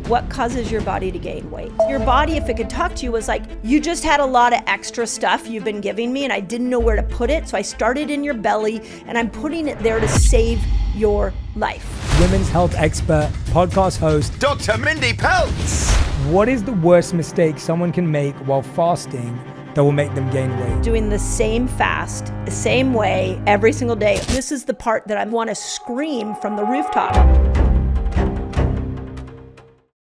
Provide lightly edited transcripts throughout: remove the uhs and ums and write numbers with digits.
what causes your body to gain weight. Your body, if it could talk to you, was like, you just had a lot of extra stuff you've been giving me and I didn't know where to put it. So I started in your belly and I'm putting it there to save your life. Women's health expert, podcast host, Dr. Mindy Pelz. What is the worst mistake someone can make while fasting that will make them gain weight? Doing the same fast, the same way, every single day. This is the part that I want to scream from the rooftop.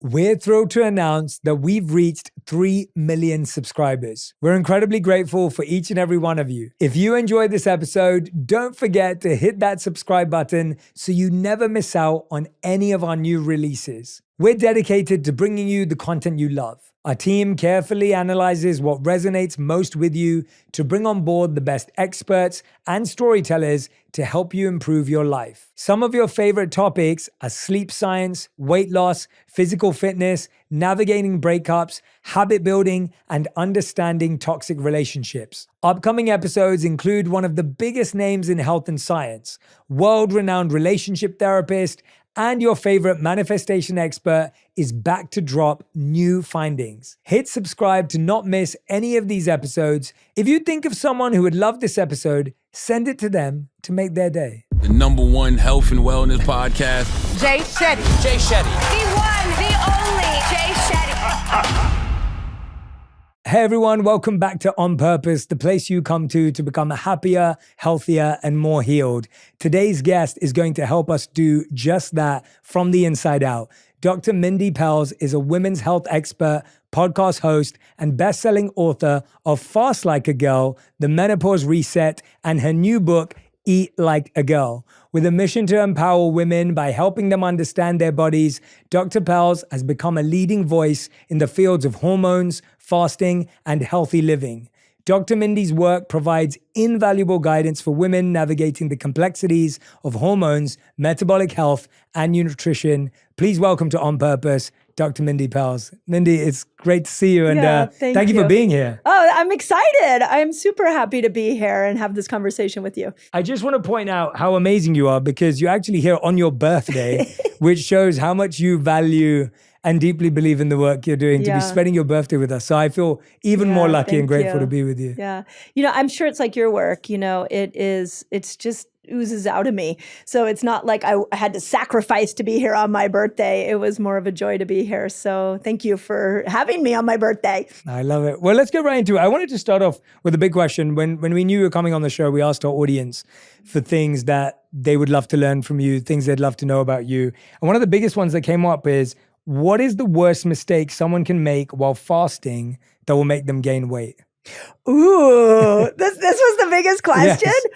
We're thrilled to announce that we've reached 3 million subscribers. We're incredibly grateful for each and every one of you. If you enjoyed this episode, don't forget to hit that subscribe button so you never miss out on any of our new releases. We're dedicated to bringing you the content you love. Our team carefully analyzes what resonates most with you to bring on board the best experts and storytellers to help you improve your life. Some of your favorite topics are sleep science, weight loss, physical fitness, navigating breakups, habit building, and understanding toxic relationships. Upcoming episodes include one of the biggest names in health and science, world-renowned relationship therapist, and your favorite manifestation expert is back to drop new findings. Hit subscribe to not miss any of these episodes. If you think of someone who would love this episode, send it to them to make their day. The #1 health and wellness podcast. Jayshetty. Jayshetty. The one, the only Jayshetty. Hey everyone, welcome back to On Purpose, the place you come to become happier, healthier, and more healed. Today's guest is going to help us do just that from the inside out. Dr. Mindy Pelz is a women's health expert, podcast host, and best-selling author of Fast Like a Girl, The Menopause Reset, and her new book, Eat Like a Girl. With a mission to empower women by helping them understand their bodies, Dr. Pelz has become a leading voice in the fields of hormones, fasting, and healthy living. Dr. Mindy's work provides invaluable guidance for women navigating the complexities of hormones, metabolic health, and nutrition. Please welcome to On Purpose, Dr. Mindy Pelz. Mindy, it's great to see you, and thank you for being here. Oh, I'm excited. I'm super happy to be here and have this conversation with you. I just want to point out how amazing you are because you're actually here on your birthday, which shows how much you value and deeply believe in the work you're doing to be spending your birthday with us. So I feel even more lucky and grateful to be with you. Yeah. I'm sure it's like your work, it's just oozes out of me. So it's not like I had to sacrifice to be here on my birthday. It was more of a joy to be here. So thank you for having me on my birthday. I love it. Well, let's get right into it. I wanted to start off with a big question. When we knew you were coming on the show, we asked our audience for things that they would love to learn from you, things they'd love to know about you. And one of the biggest ones that came up is, what is the worst mistake someone can make while fasting that will make them gain weight? Ooh, this was the biggest question? Yes.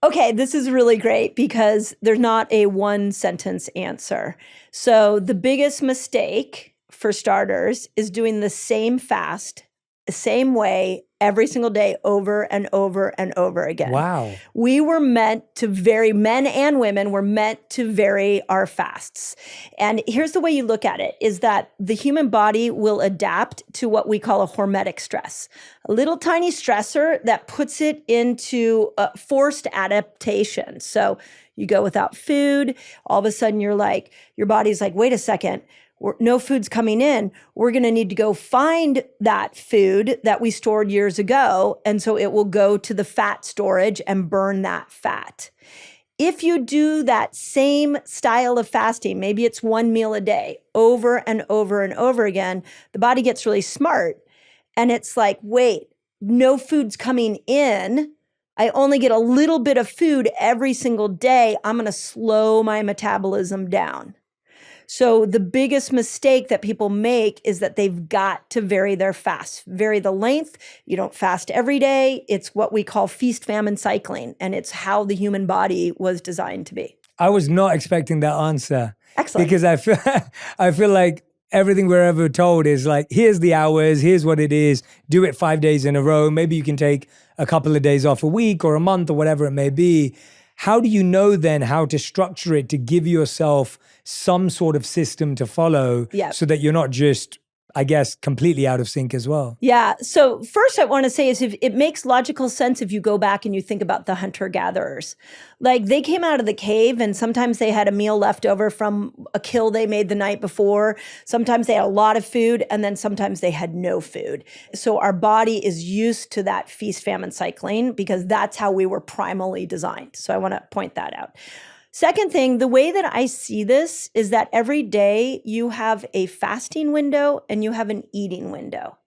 Okay, this is really great because there's not a one sentence answer. So the biggest mistake, for starters, is doing the same fast, the same way, every single day, over and over and over again. Wow. We were meant to vary, men and women were meant to vary our fasts. And here's the way you look at it, is that the human body will adapt to what we call a hormetic stress, a little tiny stressor that puts it into a forced adaptation. So you go without food, all of a sudden your body's like, wait a second, no food's coming in. We're going to need to go find that food that we stored years ago. And so it will go to the fat storage and burn that fat. If you do that same style of fasting, maybe it's one meal a day, over and over and over again, the body gets really smart. And it's like, wait, no food's coming in. I only get a little bit of food every single day. I'm going to slow my metabolism down. So the biggest mistake that people make is that they've got to vary their fast, vary the length. You don't fast every day. It's what we call feast, famine cycling, and it's how the human body was designed to be. I was not expecting that answer. Excellent. Because I feel like everything we're ever told is like, here's the hours, here's what it is, do it 5 days in a row. Maybe you can take a couple of days off a week or a month or whatever it may be. How do you know then how to structure it to give yourself some sort of system to follow so that you're not just I guess, completely out of sync as well. Yeah. So first I want to say is if it makes logical sense if you go back and you think about the hunter-gatherers. Like they came out of the cave and sometimes they had a meal left over from a kill they made the night before. Sometimes they had a lot of food and then sometimes they had no food. So our body is used to that feast-famine cycling because that's how we were primally designed. So I want to point that out. Second thing, the way that I see this is that every day you have a fasting window and you have an eating window.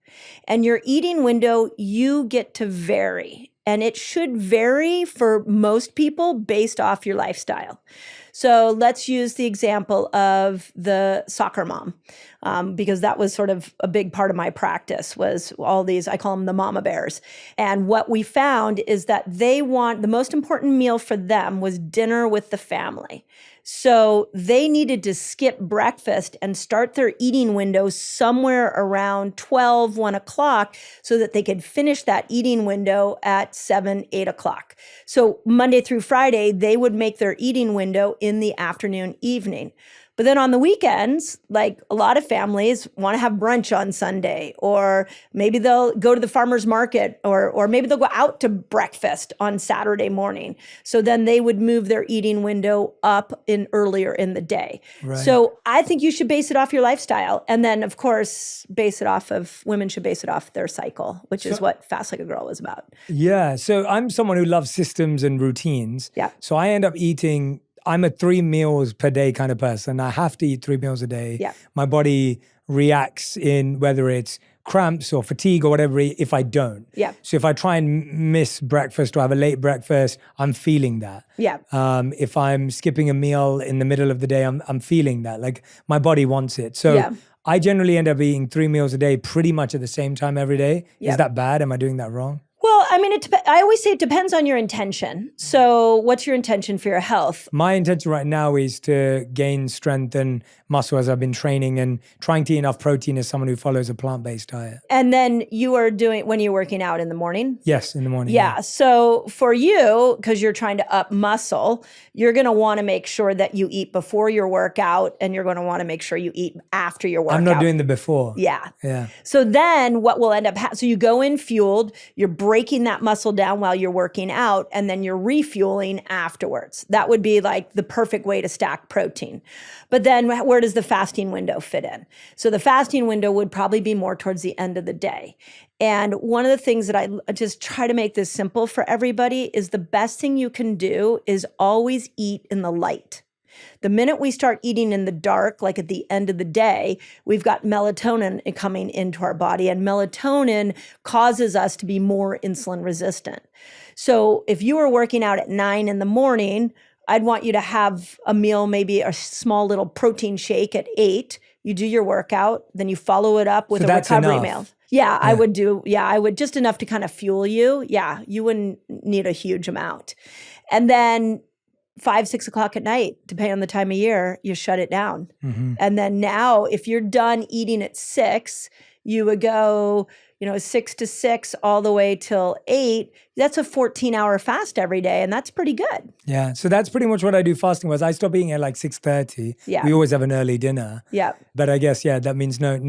And your eating window, you get to vary. And it should vary for most people based off your lifestyle. So let's use the example of the soccer mom, because that was sort of a big part of my practice was all these, I call them the mama bears. And what we found is that the most important meal for them was dinner with the family. So they needed to skip breakfast and start their eating window somewhere around 12, 1 o'clock so that they could finish that eating window at 7, 8 o'clock. So Monday through Friday, they would make their eating window in the afternoon, evening. But then on the weekends, like a lot of families want to have brunch on Sunday, or maybe they'll go to the farmer's market, or maybe they'll go out to breakfast on Saturday morning. So then they would move their eating window up earlier in the day. Right. So I think you should base it off your lifestyle. And then, of course, women should base it off their cycle, which is what Fast Like a Girl was about. Yeah. So I'm someone who loves systems and routines. Yeah. So I end up I'm a 3 meals per day kind of person. I have to eat 3 meals a day. Yeah. My body reacts in whether it's cramps or fatigue or whatever if I don't. Yeah. So if I try and miss breakfast or have a late breakfast, I'm feeling that. Yeah. If I'm skipping a meal in the middle of the day, I'm feeling that. Like my body wants it. So Yeah. I generally end up eating 3 meals a day pretty much at the same time every day. Yeah. Is that bad? Am I doing that wrong? Well, I mean, I always say it depends on your intention. So what's your intention for your health? My intention right now is to gain strength and muscle as I've been training and trying to eat enough protein as someone who follows a plant-based diet. And then you are doing, when you're working out in the morning? Yes, in the morning. Yeah. So for you, because you're trying to up muscle, you're going to want to make sure that you eat before your workout and you're going to want to make sure you eat after your workout. I'm not doing the before. Yeah. Yeah. So then what will end up so you go in fueled, you're breaking that muscle down while you're working out, and then you're refueling afterwards. That would be like the perfect way to stack protein. But then where does the fasting window fit in? So the fasting window would probably be more towards the end of the day. And one of the things that I just try to make this simple for everybody is the best thing you can do is always eat in the light. The minute we start eating in the dark, like at the end of the day, we've got melatonin coming into our body, and melatonin causes us to be more insulin resistant. So if you were working out at 9 in the morning, I'd want you to have a meal, maybe a small little protein shake at 8. You do your workout, then you follow it up with a recovery meal. Yeah, I would just enough to kind of fuel you. Yeah, you wouldn't need a huge amount. And then 5, 6 o'clock at night, depending on the time of year, you shut it down. Mm-hmm. And then now, if you're done eating at 6, you would go, 6 to 6 all the way till 8. That's a 14-hour fast every day, and that's pretty good. Yeah, so that's pretty much what I do fasting was. I stop eating at like 6:30. Yeah. We always have an early dinner. Yeah. But I guess, that means none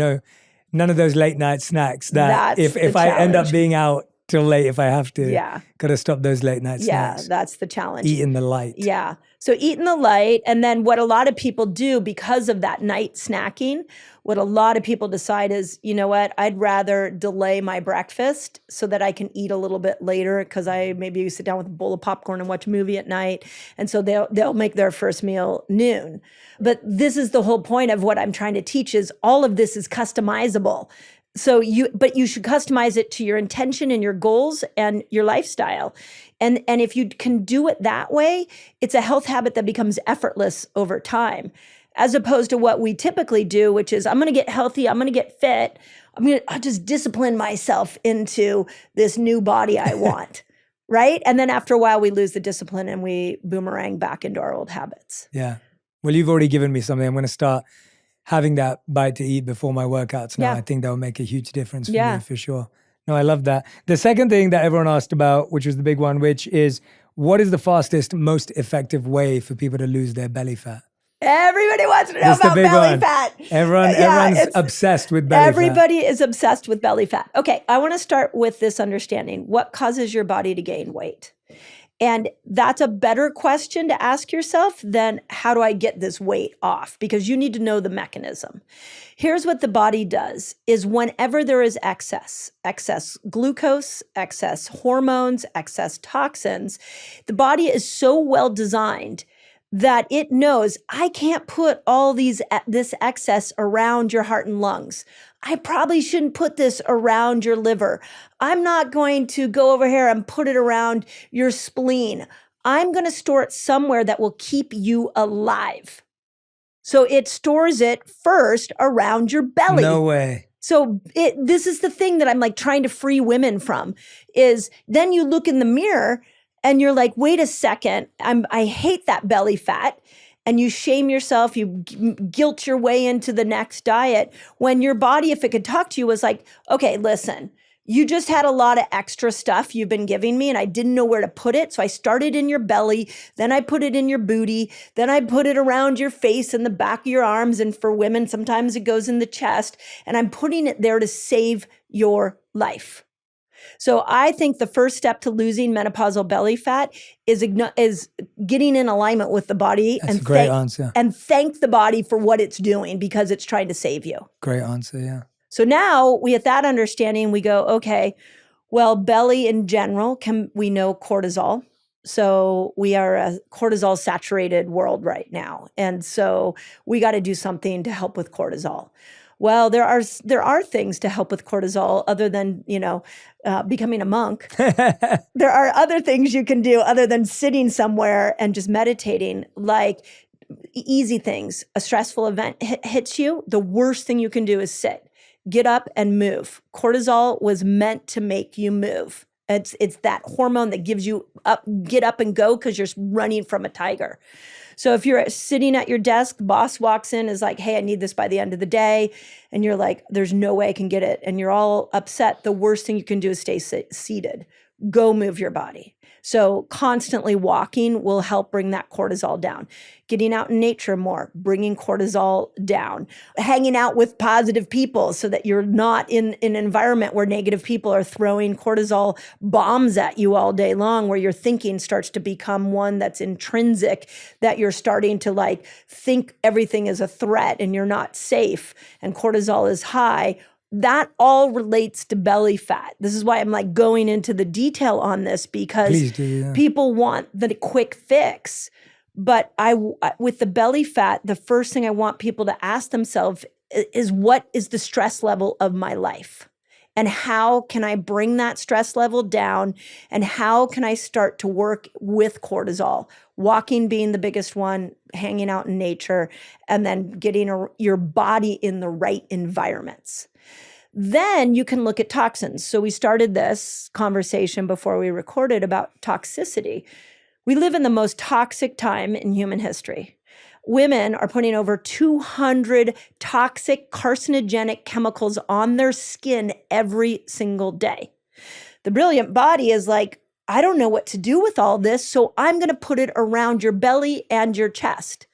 of those late night snacks that That's if I end up being out till late if I have to. Yeah. Got to stop those late night snacks. Yeah, that's the challenge. Eat in the light. Yeah. So eat in the light. And then what a lot of people do because of that night snacking, what a lot of people decide is, you know what, I'd rather delay my breakfast so that I can eat a little bit later because maybe sit down with a bowl of popcorn and watch a movie at night. And so they'll make their first meal noon. But this is the whole point of what I'm trying to teach is all of this is customizable. So you should customize it to your intention and your goals and your lifestyle. And if you can do it that way, it's a health habit that becomes effortless over time, as opposed to what we typically do, which is I'm going to get healthy, I'm going to get fit, I'll just discipline myself into this new body I want, right? And then after a while, we lose the discipline and we boomerang back into our old habits. Yeah. Well, you've already given me something. I'm going to start having that bite to eat before my workouts now. Yeah. I think that will make a huge difference for Yeah. me for sure. No, I love that. The second thing that everyone asked about, which was the big one, which is what is the fastest, most effective way for people to lose their belly fat? Everybody wants to know That's the about big belly one. fat. Everyone's it's- obsessed with belly fat. Everybody is obsessed with belly fat. Okay, I want to start with this understanding. What causes your body to gain weight? And that's a better question to ask yourself than how do I get this weight off? Because you need to know the mechanism. Here's what the body does is whenever there is excess glucose, excess hormones, excess toxins, the body is so well designed that it knows I can't put all this excess around your heart and lungs. I probably shouldn't put this around your liver. I'm not going to go over here and put it around your spleen. I'm going to store it somewhere that will keep you alive. So it stores it first around your belly. No way. So this is the thing that I'm like trying to free women from is then you look in the mirror and you're like, wait a second, I hate that belly fat. And you shame yourself, you guilt your way into the next diet when your body, if it could talk to you, was like, okay, listen, you just had a lot of extra stuff you've been giving me and I didn't know where to put it. So I started in your belly, then I put it in your booty, then I put it around your face and the back of your arms. And for women, sometimes it goes in the chest. And I'm putting it there to save your life. So I think the first step to losing menopausal belly fat is getting in alignment with the body. That's a great answer. And thank the body for what it's doing because it's trying to save you. Great answer, yeah. So now we have that understanding, we go, okay, well, belly in general, we know cortisol. So we are a cortisol saturated world right now. And so we got to do something to help with cortisol. Well, there are things to help with cortisol other than, becoming a monk. There are other things you can do other than sitting somewhere and just meditating, like easy things. A stressful event hits you. The worst thing you can do is sit. Get up and move. Cortisol was meant to make you move. It's that hormone that gives you get up and go because you're running from a tiger. So if you're sitting at your desk, the boss walks in, is like, hey, I need this by the end of the day. And you're like, there's no way I can get it. And you're all upset. The worst thing you can do is stay seated. Go move your body. So constantly walking will help bring that cortisol down. Getting out in nature more, bringing cortisol down. Hanging out with positive people so that you're not in an environment where negative people are throwing cortisol bombs at you all day long, where your thinking starts to become one that's intrinsic, that you're starting to think everything is a threat and you're not safe and cortisol is high. That all relates to belly fat. This is why I'm going into the detail on this because people want the quick fix. But with the belly fat, the first thing I want people to ask themselves is what is the stress level of my life? And how can I bring that stress level down? And how can I start to work with cortisol? Walking being the biggest one, hanging out in nature, and then getting your body in the right environments. Then you can look at toxins. So we started this conversation before we recorded about toxicity. We live in the most toxic time in human history. Women are putting over 200 toxic carcinogenic chemicals on their skin every single day. The brilliant body is like, I don't know what to do with all this, so I'm going to put it around your belly and your chest.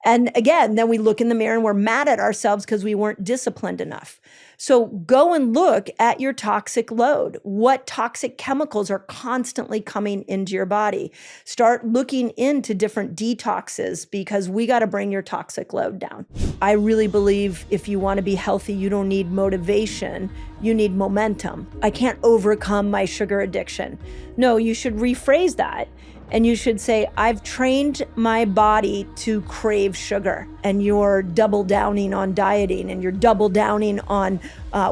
And again, then we look in the mirror and we're mad at ourselves because we weren't disciplined enough. So go and look at your toxic load. What toxic chemicals are constantly coming into your body? Start looking into different detoxes because we got to bring your toxic load down. I really believe if you want to be healthy, you don't need motivation, you need momentum. I can't overcome my sugar addiction. No, you should rephrase that. And you should say, I've trained my body to crave sugar, and you're double downing on dieting and you're double downing on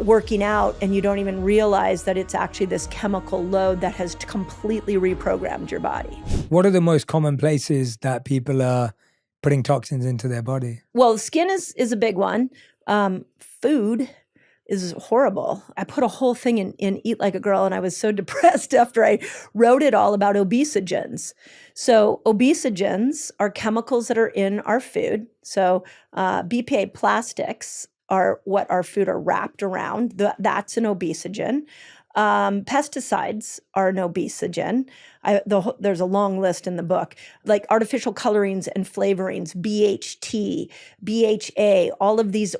working out, and you don't even realize that it's actually this chemical load that has completely reprogrammed your body. What are the most common places that people are putting toxins into their body? Well, skin is a big one. Food is horrible. I put a whole thing in Eat Like a Girl, and I was so depressed after I wrote it all about obesogens. So obesogens are chemicals that are in our food. So BPA plastics are what our food are wrapped around. That's an obesogen. Pesticides are an obesogen. There's a long list in the book, like artificial colorings and flavorings, BHT, BHA, all of these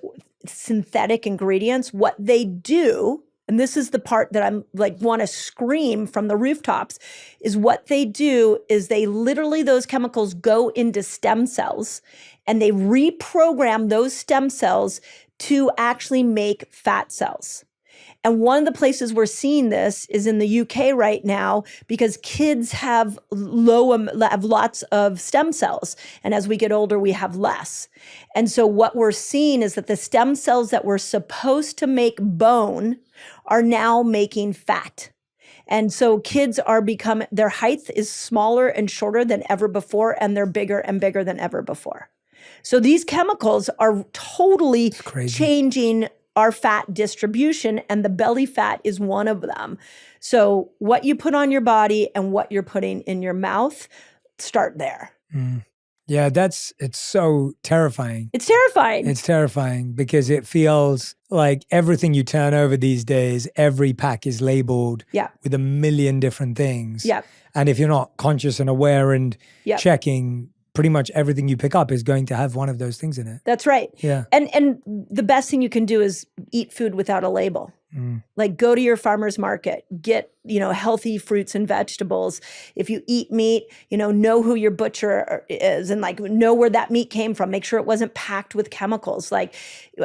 synthetic ingredients. What they do, and this is the part that I'm like want to scream from the rooftops, is what they do is they literally, those chemicals go into stem cells and they reprogram those stem cells to actually make fat cells. And one of the places we're seeing this is in the UK right now, because kids have lots of stem cells. And as we get older, we have less. And so what we're seeing is that the stem cells that were supposed to make bone are now making fat. And so kids are their height is smaller and shorter than ever before, and they're bigger and bigger than ever before. So these chemicals are totally changing our fat distribution, and the belly fat is one of them. So what you put on your body and what you're putting in your mouth, start there. Yeah, it's so terrifying. It's terrifying. It's terrifying because it feels like everything you turn over these days, every pack is labeled with a million different things. Yeah. And if you're not conscious and aware and checking, pretty much everything you pick up is going to have one of those things in it. That's right. Yeah. And the best thing you can do is eat food without a label. Like go to your farmer's market, get, healthy fruits and vegetables. If you eat meat, know who your butcher is and like know where that meat came from. Make sure it wasn't packed with chemicals. Like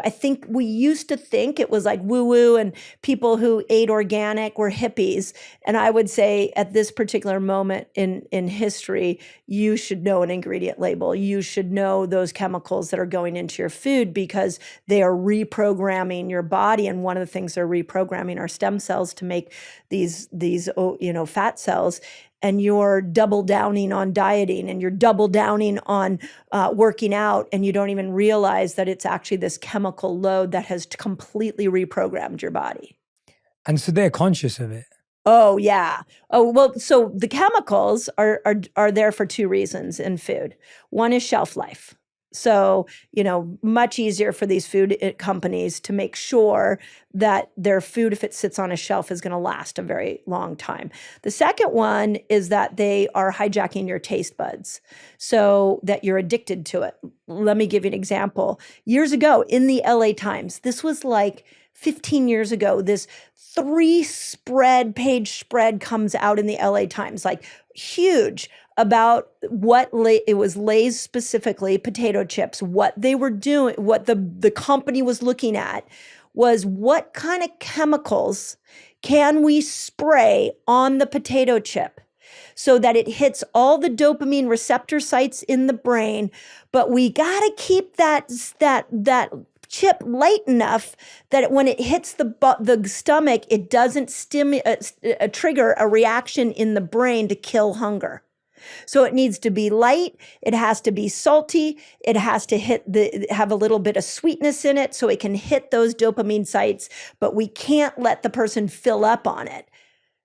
I think we used to think it was like woo-woo and people who ate organic were hippies. And I would say at this particular moment in history, you should know an ingredient label. You should know those chemicals that are going into your food because they are reprogramming your body. And one of the things they're reprogramming our stem cells to make these fat cells. And you're double downing on dieting and you're double downing on working out, and you don't even realize that it's actually this chemical load that has completely reprogrammed your body. And so they're conscious of it. Oh, yeah. Oh, well, so the chemicals are there for two reasons in food. One is shelf life. So, much easier for these food companies to make sure that their food, if it sits on a shelf, is going to last a very long time. The second one is that they are hijacking your taste buds so that you're addicted to it. Let me give you an example. Years ago in the LA Times, this was like 15 years ago, this 3-page spread comes out in the LA Times, like huge, about it was Lay's specifically, potato chips, what they were doing, what the company was looking at was what kind of chemicals can we spray on the potato chip so that it hits all the dopamine receptor sites in the brain, but we got to keep that chip light enough that when it hits the stomach, it doesn't trigger a reaction in the brain to kill hunger. So it needs to be light, it has to be salty, it has to have a little bit of sweetness in it so it can hit those dopamine sites, but we can't let the person fill up on it.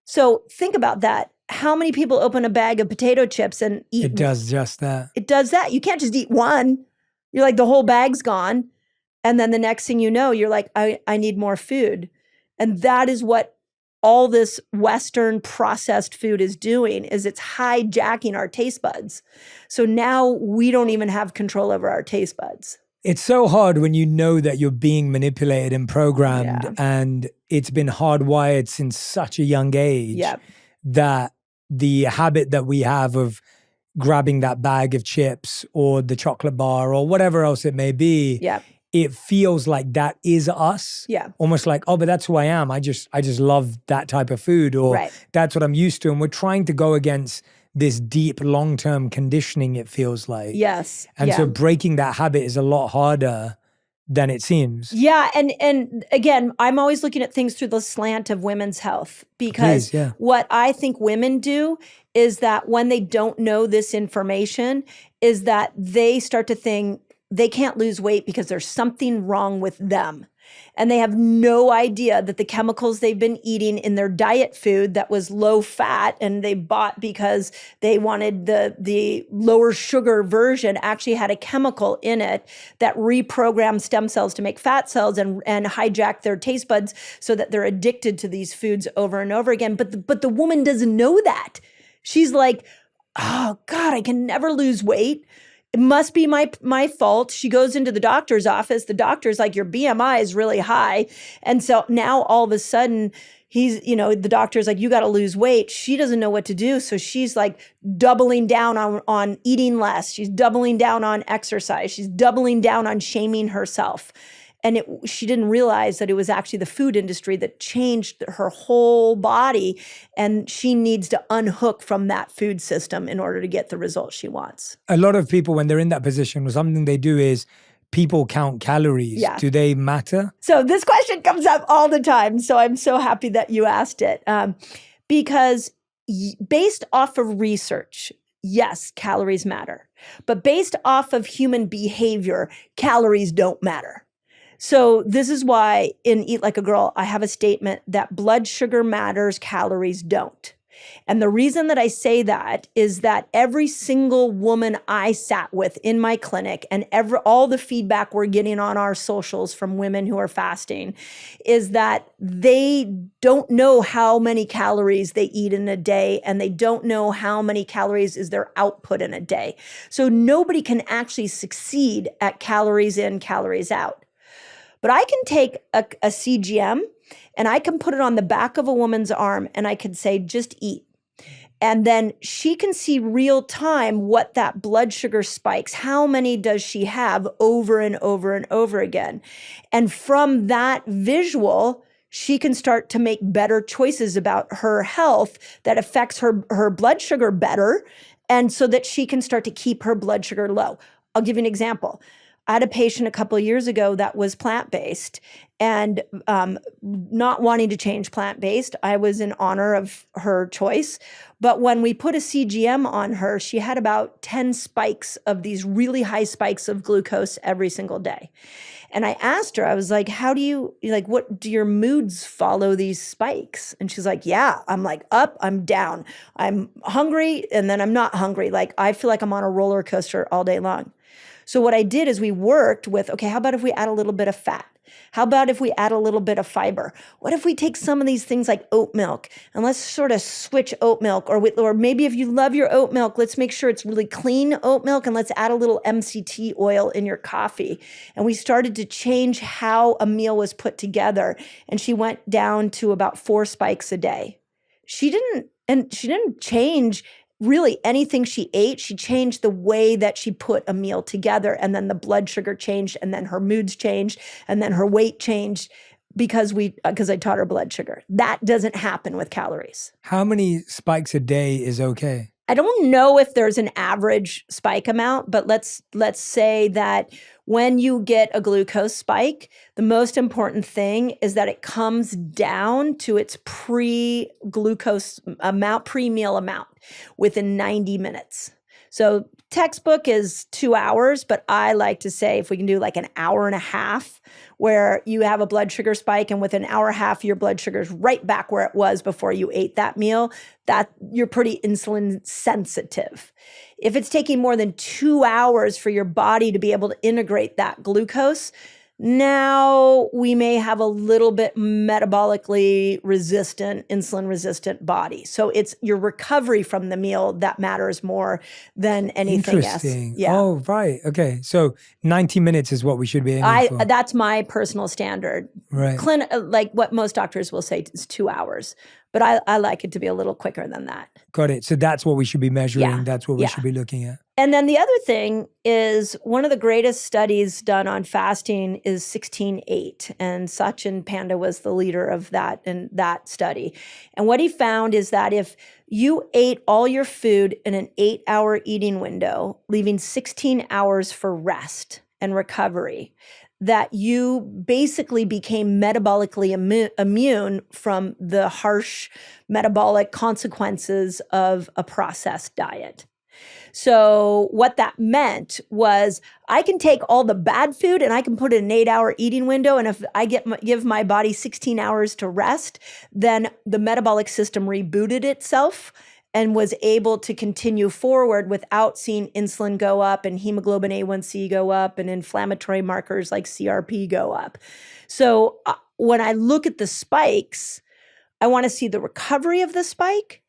So think about that. How many people open a bag of potato chips and eat? It does just that. It does that. You can't just eat one. You're like, the whole bag's gone. And then the next thing you know, you're like, I need more food. And that is what all this Western processed food is doing, is it's hijacking our taste buds. So now we don't even have control over our taste buds. It's so hard when you know that you're being manipulated and programmed, and it's been hardwired since such a young age that the habit that we have of grabbing that bag of chips or the chocolate bar or whatever else it may be, it feels like that is us. Yeah. Almost like, oh, but that's who I am. I just love that type of food, or that's what I'm used to. And we're trying to go against this deep long-term conditioning, it feels like. Yes. And so breaking that habit is a lot harder than it seems. Yeah. And again, I'm always looking at things through the slant of women's health, because what I think women do is that when they don't know this information, is that they start to think, they can't lose weight because there's something wrong with them. And they have no idea that the chemicals they've been eating in their diet food that was low fat and they bought because they wanted the lower sugar version actually had a chemical in it that reprogrammed stem cells to make fat cells and hijack their taste buds so that they're addicted to these foods over and over again. But the woman doesn't know that. She's like, oh God, I can never lose weight. It must be my fault. She goes into the doctor's office. The doctor's like, your BMI is really high. And so now all of a sudden the doctor's like, you got to lose weight. She doesn't know what to do. So she's like doubling down on eating less. She's doubling down on exercise. She's doubling down on shaming herself. And she didn't realize that it was actually the food industry that changed her whole body. And she needs to unhook from that food system in order to get the results she wants. A lot of people, when they're in that position, something they do is people count calories. Yeah. Do they matter? So this question comes up all the time. So I'm so happy that you asked it. Because based off of research, yes, calories matter. But based off of human behavior, calories don't matter. So this is why in Eat Like a Girl, I have a statement that blood sugar matters, calories don't. And the reason that I say that is that every single woman I sat with in my clinic and all the feedback we're getting on our socials from women who are fasting is that they don't know how many calories they eat in a day and they don't know how many calories is their output in a day. So nobody can actually succeed at calories in, calories out. But I can take a CGM and I can put it on the back of a woman's arm and I can say, just eat. And then she can see real time what that blood sugar spikes, how many does she have over and over and over again. And from that visual, she can start to make better choices about her health that affects her blood sugar better. And so that she can start to keep her blood sugar low. I'll give you an example. I had a patient a couple of years ago that was plant-based and not wanting to change plant-based. I was in honor of her choice. But when we put a CGM on her, she had about 10 spikes of these really high spikes of glucose every single day. And I asked her, I was like, what do your moods follow these spikes? And she's like, yeah, I'm like up, I'm down. I'm hungry and then I'm not hungry. Like I feel like I'm on a roller coaster all day long. So what I did is we worked with, okay, how about if we add a little bit of fat? How about if we add a little bit of fiber? What if we take some of these things like oat milk and let's sort of switch oat milk or maybe if you love your oat milk, let's make sure it's really clean oat milk and let's add a little MCT oil in your coffee. And we started to change how a meal was put together and she went down to about 4 spikes a day. She didn't change really anything she ate. She changed the way that she put a meal together and then the blood sugar changed and then her moods changed and then her weight changed because I taught her blood sugar. That doesn't happen with calories. How many spikes a day is okay? I don't know if there's an average spike amount, but let's say that when you get a glucose spike, the most important thing is that it comes down to its pre-glucose amount, pre-meal amount within 90 minutes. So textbook is 2 hours, but I like to say if we can do like an hour and a half where you have a blood sugar spike and within an hour and a half, your blood sugar is right back where it was before you ate that meal, that you're pretty insulin sensitive. If it's taking more than 2 hours for your body to be able to integrate that glucose, now we may have a little bit metabolically resistant, insulin resistant body. So it's your recovery from the meal that matters more than anything else. Interesting. Yeah. Oh, right. Okay. So 90 minutes is what we should be aiming for. That's my personal standard. Right. Like what most doctors will say is 2 hours. But I like it to be a little quicker than that. Got it. So that's what we should be measuring. Yeah. That's what we should be looking at. And then the other thing is one of the greatest studies done on fasting is 16-8. And Sachin Panda was the leader of that in that study. And what he found is that if you ate all your food in an 8-hour eating window, leaving 16 hours for rest and recovery, that you basically became metabolically immune from the harsh metabolic consequences of a processed diet. So what that meant was I can take all the bad food and I can put it in an 8-hour eating window. And if I give my body 16 hours to rest, then the metabolic system rebooted itself and was able to continue forward without seeing insulin go up and hemoglobin A1C go up and inflammatory markers like CRP go up. So when I look at the spikes, I want to see the recovery of the spike.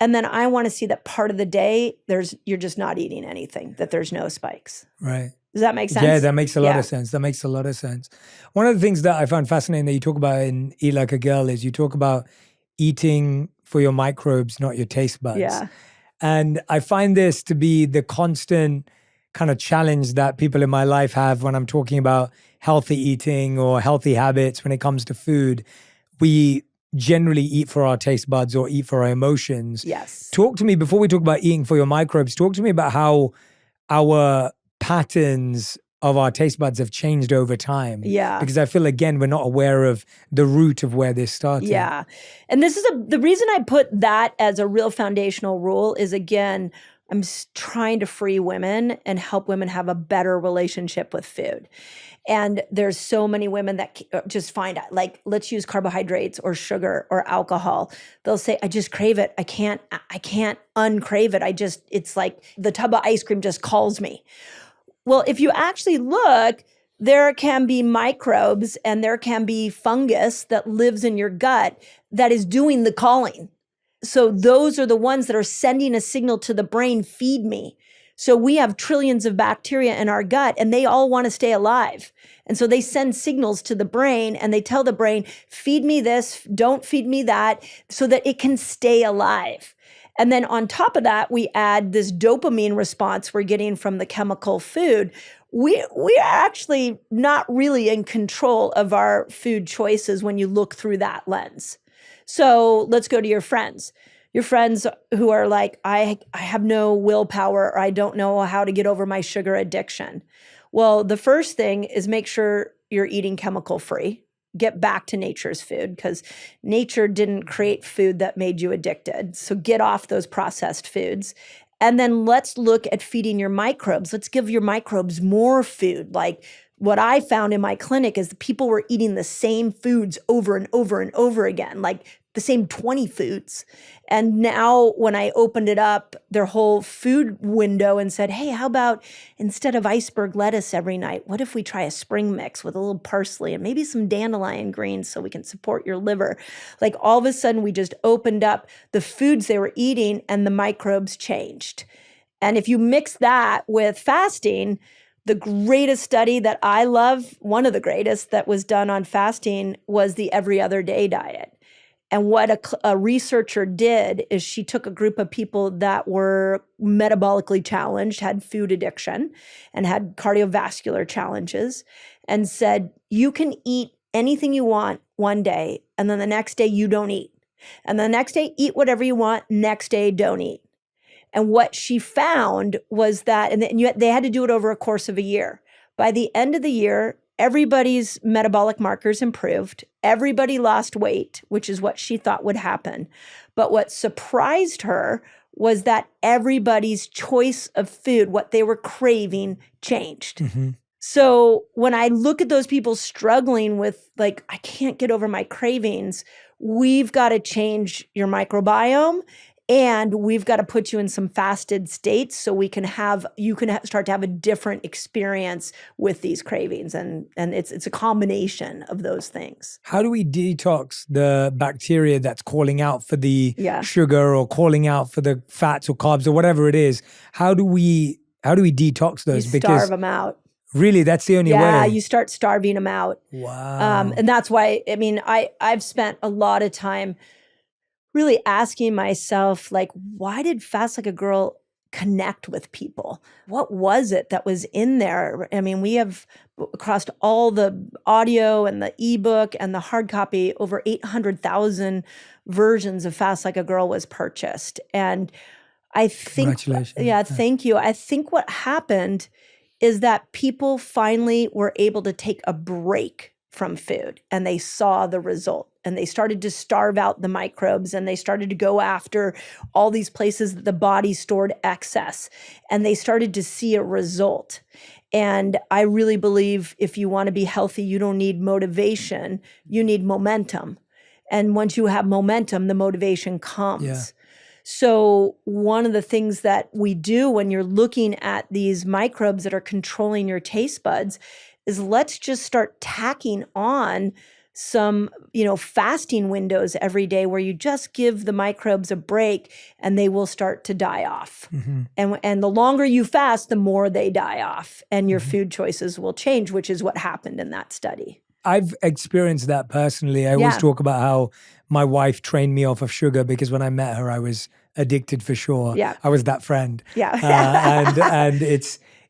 And then I want to see that part of the day you're just not eating anything, that there's no spikes. Right. Does that make sense? Yeah, that makes a lot of sense. That makes a lot of sense. One of the things that I found fascinating that you talk about in Eat Like a Girl is you talk about eating for your microbes, not your taste buds. Yeah. And I find this to be the constant kind of challenge that people in my life have when I'm talking about healthy eating or healthy habits when it comes to food. We generally eat for our taste buds or eat for our emotions. Yes. Talk to me, before we talk about eating for your microbes, talk to me about how our patterns of our taste buds have changed over time. Yeah. Because I feel, again, we're not aware of the root of where this started. Yeah. And this is the reason I put that as a real foundational rule is, again, I'm trying to free women and help women have a better relationship with food. And there's so many women that just find out, like, let's use carbohydrates or sugar or alcohol. They'll say, I just crave it. I can't uncrave it. It's like the tub of ice cream just calls me. Well, if you actually look, there can be microbes and there can be fungus that lives in your gut that is doing the calling. So those are the ones that are sending a signal to the brain, feed me. So we have trillions of bacteria in our gut and they all want to stay alive. And so they send signals to the brain and they tell the brain, feed me this, don't feed me that, so that it can stay alive. And then on top of that, we add this dopamine response we're getting from the chemical food. We are actually not really in control of our food choices when you look through that lens. So let's go to your friends. Your friends who are like, I have no willpower or I don't know how to get over my sugar addiction. Well, the first thing is make sure you're eating chemical free. Get back to nature's food because nature didn't create food that made you addicted. So get off those processed foods. And then let's look at feeding your microbes. Let's give your microbes more food. Like what I found in my clinic is that people were eating the same foods over and over and over again, like the same 20 foods. And now when I opened it up, their whole food window and said, hey, how about instead of iceberg lettuce every night, what if we try a spring mix with a little parsley and maybe some dandelion greens so we can support your liver? Like all of a sudden we just opened up the foods they were eating and the microbes changed. And if you mix that with fasting, the greatest study that I love, one of the greatest that was done on fasting was the every other day diet. And what a researcher did is she took a group of people that were metabolically challenged, had food addiction, and had cardiovascular challenges, and said, you can eat anything you want one day, and then the next day you don't eat. And the next day, eat whatever you want, next day, don't eat. And what she found was that, and they had to do it over a course of a year. By the end of the year, everybody's metabolic markers improved. Everybody lost weight, which is what she thought would happen. But what surprised her was that everybody's choice of food, what they were craving, changed. Mm-hmm. So when I look at those people struggling with, like, I can't get over my cravings, we've got to change your microbiome. And we've got to put you in some fasted states so you can start to have a different experience with these cravings. And it's a combination of those things. How do we detox the bacteria that's calling out for the sugar or calling out for the fats or carbs or whatever it is? How do we detox those? You starve them out. Really, that's the only way? Yeah, you start starving them out. Wow. And that's why, I mean, I've spent a lot of time really asking myself, like, why did Fast Like a Girl connect with people? What was it that was in there? I mean, we have across all the audio and the ebook and the hard copy, over 800,000 versions of Fast Like a Girl was purchased. And I think, congratulations. Yeah, thank you. I think what happened is that people finally were able to take a break from food, and they saw the result, and they started to starve out the microbes, and they started to go after all these places that the body stored excess, and they started to see a result. And I really believe if you want to be healthy, you don't need motivation, you need momentum. And once you have momentum, the motivation comes. Yeah. So one of the things that we do when you're looking at these microbes that are controlling your taste buds is let's just start tacking on some, fasting windows every day where you just give the microbes a break and they will start to die off. And the longer you fast, the more they die off, and your food choices will change, which is what happened in that study. I've experienced that personally. I always talk about how my wife trained me off of sugar because when I met her, I was addicted for sure. Yeah. I was that friend. Yeah. And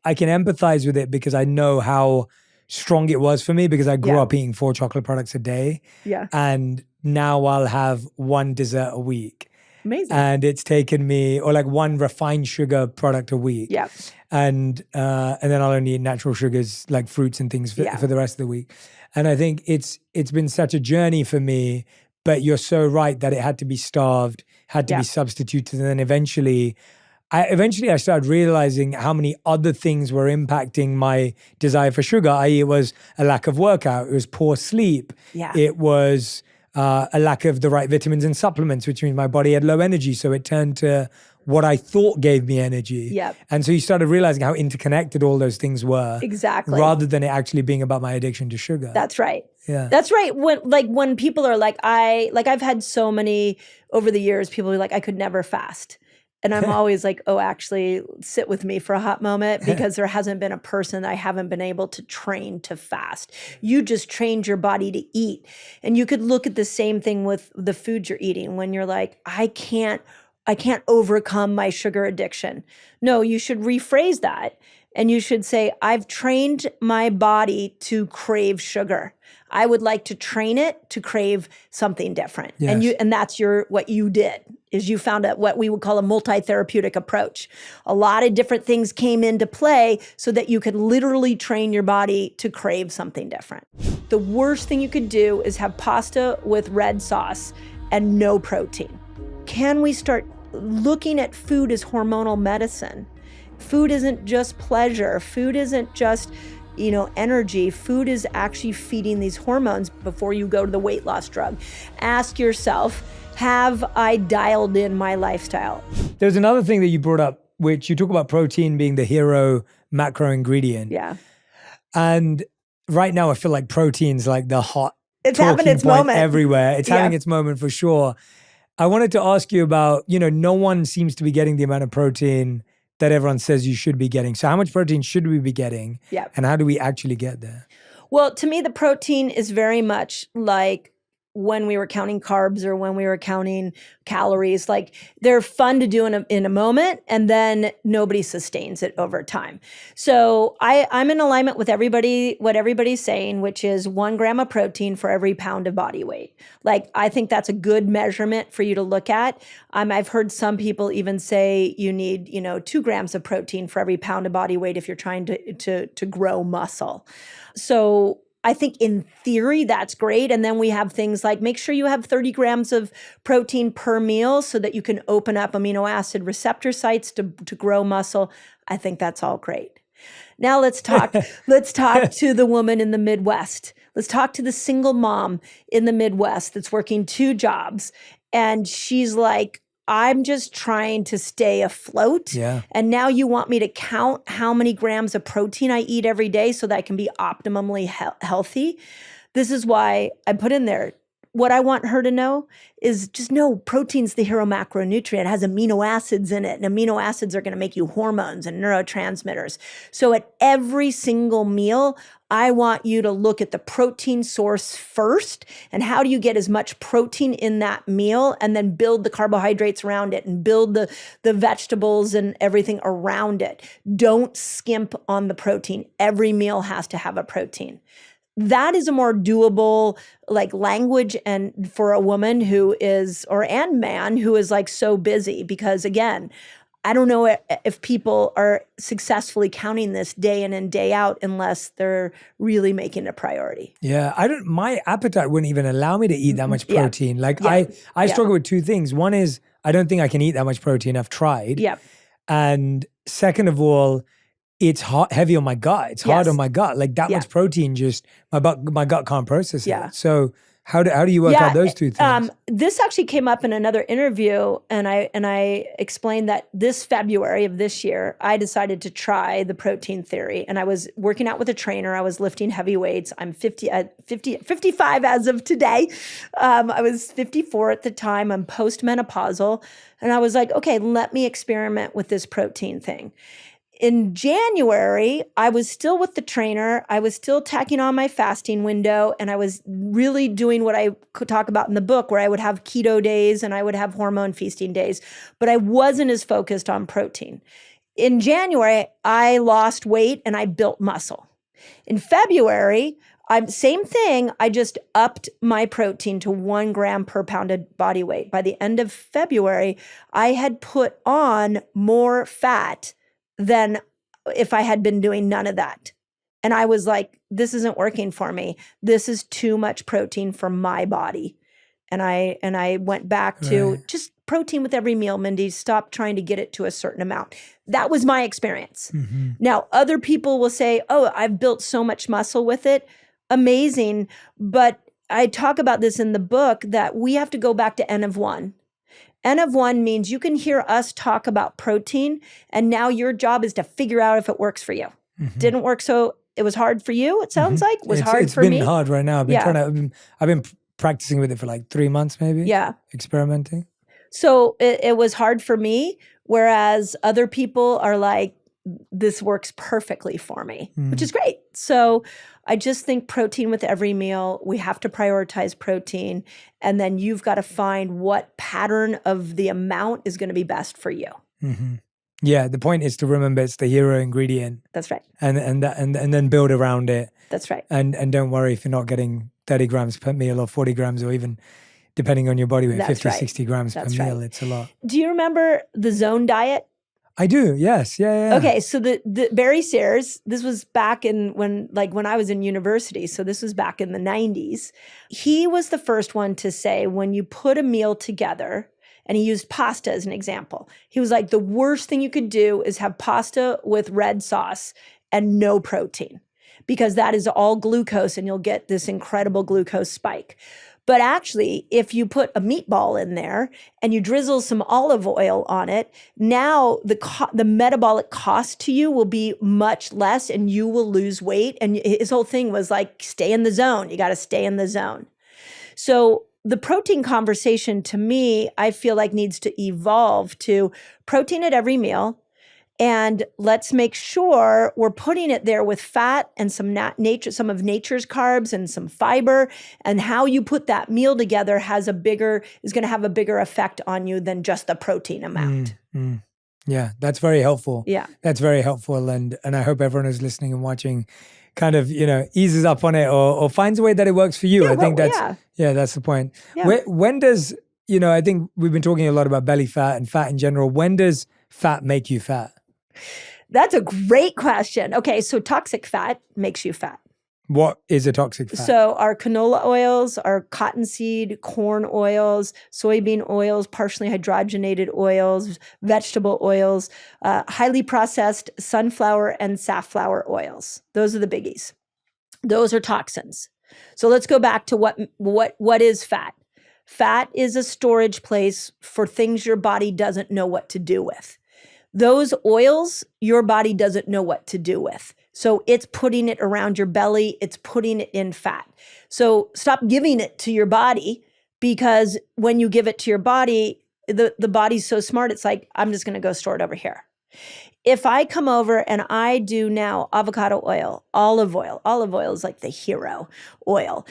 I can empathize with it because I know how strong it was for me because I grew up eating 4 chocolate products a day. Yeah. And now I'll have 1 dessert a week. Amazing. And it's taken me, or like 1 refined sugar product a week. Yeah. And then I'll only eat natural sugars like fruits and things for the rest of the week. And I think it's been such a journey for me, but you're so right that it had to be starved, had to be substituted. And then eventually I started realizing how many other things were impacting my desire for sugar, i.e. it was a lack of workout, it was poor sleep, it was a lack of the right vitamins and supplements, which means my body had low energy. So it turned to what I thought gave me energy. Yep. And so you started realizing how interconnected all those things were. Exactly. Rather than it actually being about my addiction to sugar. That's right. Yeah. That's right. When people are like, I've had so many over the years, people be like, I could never fast. And I'm always like, oh, actually sit with me for a hot moment, because there hasn't been a person I haven't been able to train to fast. You just trained your body to eat. And you could look at the same thing with the food you're eating when you're like, I can't overcome my sugar addiction. No, you should rephrase that. And you should say, I've trained my body to crave sugar. I would like to train it to crave something different. Yes. And that's what you did, is you found out what we would call a multi-therapeutic approach. A lot of different things came into play so that you could literally train your body to crave something different. The worst thing you could do is have pasta with red sauce and no protein. Can we start looking at food as hormonal medicine? Food isn't just pleasure. Food isn't just, energy. Food is actually feeding these hormones before you go to the weight loss drug. Ask yourself, have I dialed in my lifestyle? There's another thing that you brought up, which you talk about protein being the hero macro ingredient. Yeah. And right now I feel like protein's like the hot It's having its point moment everywhere. It's having its moment for sure. I wanted to ask you about, no one seems to be getting the amount of protein that everyone says you should be getting. So how much protein should we be getting? Yeah. And how do we actually get there? Well, to me, the protein is very much like when we were counting carbs or when we were counting calories. Like, they're fun to do in a moment, and then nobody sustains it over time. So I'm in alignment with what everybody's saying, which is 1 gram of protein for every pound of body weight. Like, I think that's a good measurement for you to look at. I've heard some people even say you need, 2 grams of protein for every pound of body weight if you're trying to grow muscle. So I think in theory, that's great. And then we have things like make sure you have 30 grams of protein per meal so that you can open up amino acid receptor sites to grow muscle. I think that's all great. Now let's talk to the woman in the Midwest. Let's talk to the single mom in the Midwest that's working 2 jobs. And she's like, I'm just trying to stay afloat. Yeah. And now you want me to count how many grams of protein I eat every day so that I can be optimally healthy. This is why I put in there, what I want her to know is just know protein's the hero macronutrient. It has amino acids in it, and amino acids are going to make you hormones and neurotransmitters. So at every single meal, I want you to look at the protein source first, and how do you get as much protein in that meal, and then build the carbohydrates around it and build the vegetables and everything around it. Don't skimp on the protein. Every meal has to have a protein. That is a more doable language, and for a woman who is, and man who is so busy, because again, I don't know if people are successfully counting this day in and day out unless they're really making it a priority. Yeah, my appetite wouldn't even allow me to eat that much Yeah. protein. Like Yeah. I struggle with two things. One is I don't think I can eat that much protein. I've tried. Yeah. And second of all, it's heavy on my gut. It's hard Yes. on my gut. Like that much protein, just my gut can't process Yeah. it. So how do you work out those two things? This actually came up in another interview, and I explained that this February of this year, I decided to try the protein theory, and I was working out with a trainer. I was lifting heavy weights. I'm 55 as of today. I was 54 at the time. I'm postmenopausal, and I was like, okay, let me experiment with this protein thing. In January, I was still with the trainer. I was still tacking on my fasting window, and I was really doing what I could talk about in the book, where I would have keto days and I would have hormone feasting days, but I wasn't as focused on protein. In January, I lost weight and I built muscle. In February, same thing. I just upped my protein to 1 gram per pound of body weight. By the end of February, I had put on more fat than if I had been doing none of that. And I was like, this isn't working for me. This is too much protein for my body. And I went back to just protein with every meal, Mindy. Stop trying to get it to a certain amount. That was my experience. Mm-hmm. Now, other people will say, oh, I've built so much muscle with it. Amazing. But I talk about this in the book that we have to go back to N of 1. N of 1 means you can hear us talk about protein, and now your job is to figure out if it works for you. Mm-hmm. Didn't work, so it was hard for you, it sounds like? Was hard for me? It's been hard right now. I've been practicing with it for like 3 months maybe. Yeah. Experimenting. So it was hard for me, whereas other people are like, this works perfectly for me, which is great. So I just think protein with every meal, we have to prioritize protein. And then you've got to find what pattern of the amount is going to be best for you. Mm-hmm. Yeah, the point is to remember it's the hero ingredient. That's right. And then build around it. That's right. And don't worry if you're not getting 30 grams per meal or 40 grams or even, depending on your body weight, 50, 60 grams per meal. It's a lot. Do you remember the zone diet? I do, yes. Yeah. Okay, so the Barry Sayers, this was back in when I was in university, so this was back in the 90s. He was the first one to say when you put a meal together, and he used pasta as an example. He was like, the worst thing you could do is have pasta with red sauce and no protein, because that is all glucose and you'll get this incredible glucose spike. But actually, if you put a meatball in there and you drizzle some olive oil on it, now the metabolic cost to you will be much less and you will lose weight. And his whole thing was like, stay in the zone. You got to stay in the zone. So the protein conversation to me, I feel like needs to evolve to protein at every meal. And let's make sure we're putting it there with fat and some of nature's carbs and some fiber. And how you put that meal together is going to have a bigger effect on you than just the protein amount. Yeah, that's very helpful. Yeah, that's very helpful. And I hope everyone who's listening and watching kind of, eases up on it or finds a way that it works for you. Yeah, I think that's the point. Yeah. When does, I think we've been talking a lot about belly fat and fat in general. When does fat make you fat? That's a great question. Okay, so toxic fat makes you fat. What is a toxic fat? So our canola oils, our cottonseed, corn oils, soybean oils, partially hydrogenated oils, vegetable oils, highly processed sunflower and safflower oils. Those are the biggies. Those are toxins. So let's go back to what is fat. Fat is a storage place for things your body doesn't know what to do with. Those oils, your body doesn't know what to do with. So it's putting it around your belly. It's putting it in fat. So stop giving it to your body, because when you give it to your body, the body's so smart. It's like, I'm just going to go store it over here. If I come over and I do now avocado oil, olive oil is like the hero oil,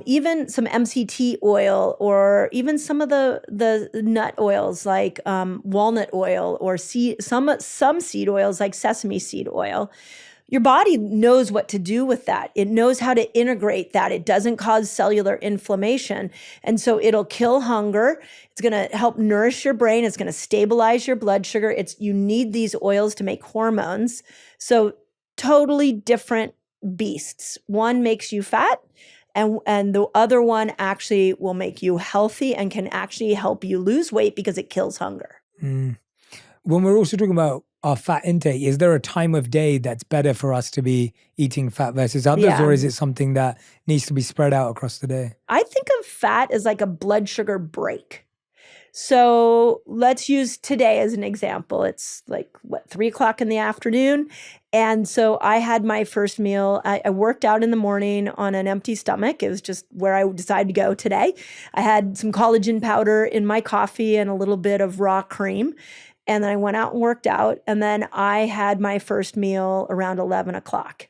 even some MCT oil, or even some of the nut oils like walnut oil, or some seed oils like sesame seed oil. your body knows what to do with that. It knows how to integrate that. It doesn't cause cellular inflammation. And so it'll kill hunger. It's going to help nourish your brain. It's going to stabilize your blood sugar. You need these oils to make hormones. So totally different beasts. One makes you fat, and the other one actually will make you healthy and can actually help you lose weight because it kills hunger. When we're also talking about our fat intake, is there a time of day that's better for us to be eating fat versus others, Yeah. or is it something that needs to be spread out across the day? I think of fat as like a blood sugar break. So let's use today as an example. It's like, 3 o'clock in the afternoon. And so I had my first meal. I worked out in the morning on an empty stomach. It was just where I decided to go today. I had some collagen powder in my coffee and a little bit of raw cream. And then I went out and worked out. And then I had my first meal around 11 o'clock.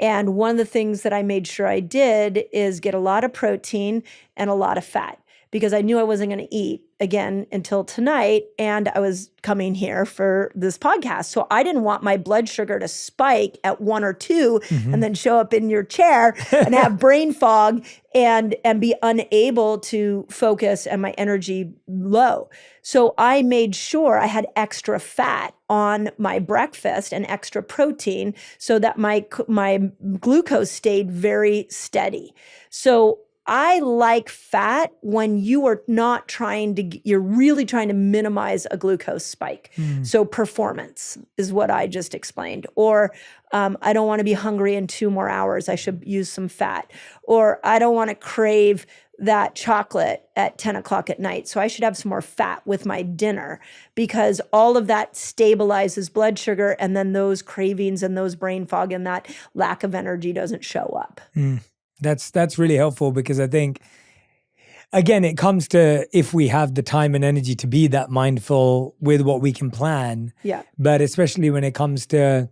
And one of the things that I made sure I did is get a lot of protein and a lot of fat, because I knew I wasn't going to eat again until tonight. And I was coming here for this podcast. So I didn't want my blood sugar to spike at 1 or 2 and then show up in your chair and have brain fog and be unable to focus and my energy low. So I made sure I had extra fat on my breakfast and extra protein so that my glucose stayed very steady. So I like fat when you are not you're really trying to minimize a glucose spike. So performance is what I just explained. Or I don't want to be hungry in 2 more hours. I should use some fat. Or I don't want to crave that chocolate at 10 o'clock at night. So I should have some more fat with my dinner, because all of that stabilizes blood sugar, and then those cravings and those brain fog and that lack of energy doesn't show up. That's really helpful, because I think, again, it comes to if we have the time and energy to be that mindful with what we can plan. Yeah. But especially when it comes to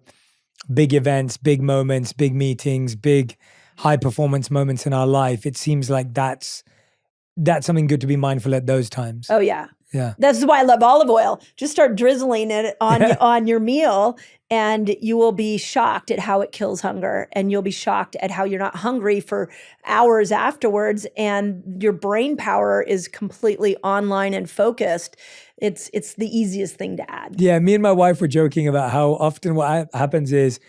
big events, big moments, big meetings, big high performance moments in our life, it seems like that's something good to be mindful at those times. Oh, yeah. Yeah. That's why I love olive oil. Just start drizzling it on your meal, and you will be shocked at how it kills hunger. And you'll be shocked at how you're not hungry for hours afterwards, and your brain power is completely online and focused. It's the easiest thing to add. Yeah, me and my wife were joking about how often what happens is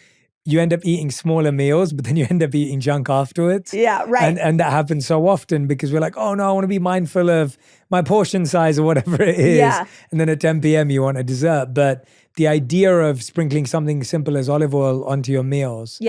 you end up eating smaller meals, but then you end up eating junk afterwards. Yeah, right. And that happens so often because we're like, oh no, I want to be mindful of my portion size or whatever it is. Yeah. And then at 10 p.m. you want a dessert. But the idea of sprinkling something simple as olive oil onto your meals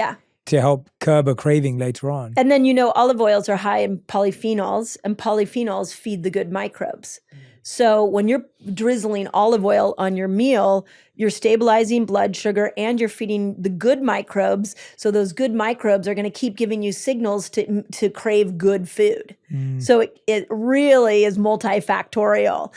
to help curb a craving later on. And then, olive oils are high in polyphenols, and polyphenols feed the good microbes. So when you're drizzling olive oil on your meal, you're stabilizing blood sugar and you're feeding the good microbes. So those good microbes are going to keep giving you signals to crave good food. So it really is multifactorial.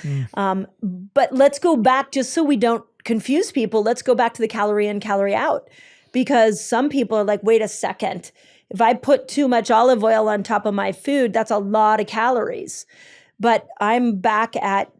But let's go back, just so we don't confuse people, let's go back to the calorie in, calorie out. Because some people are like, wait a second, if I put too much olive oil on top of my food, that's a lot of calories. But I'm back at,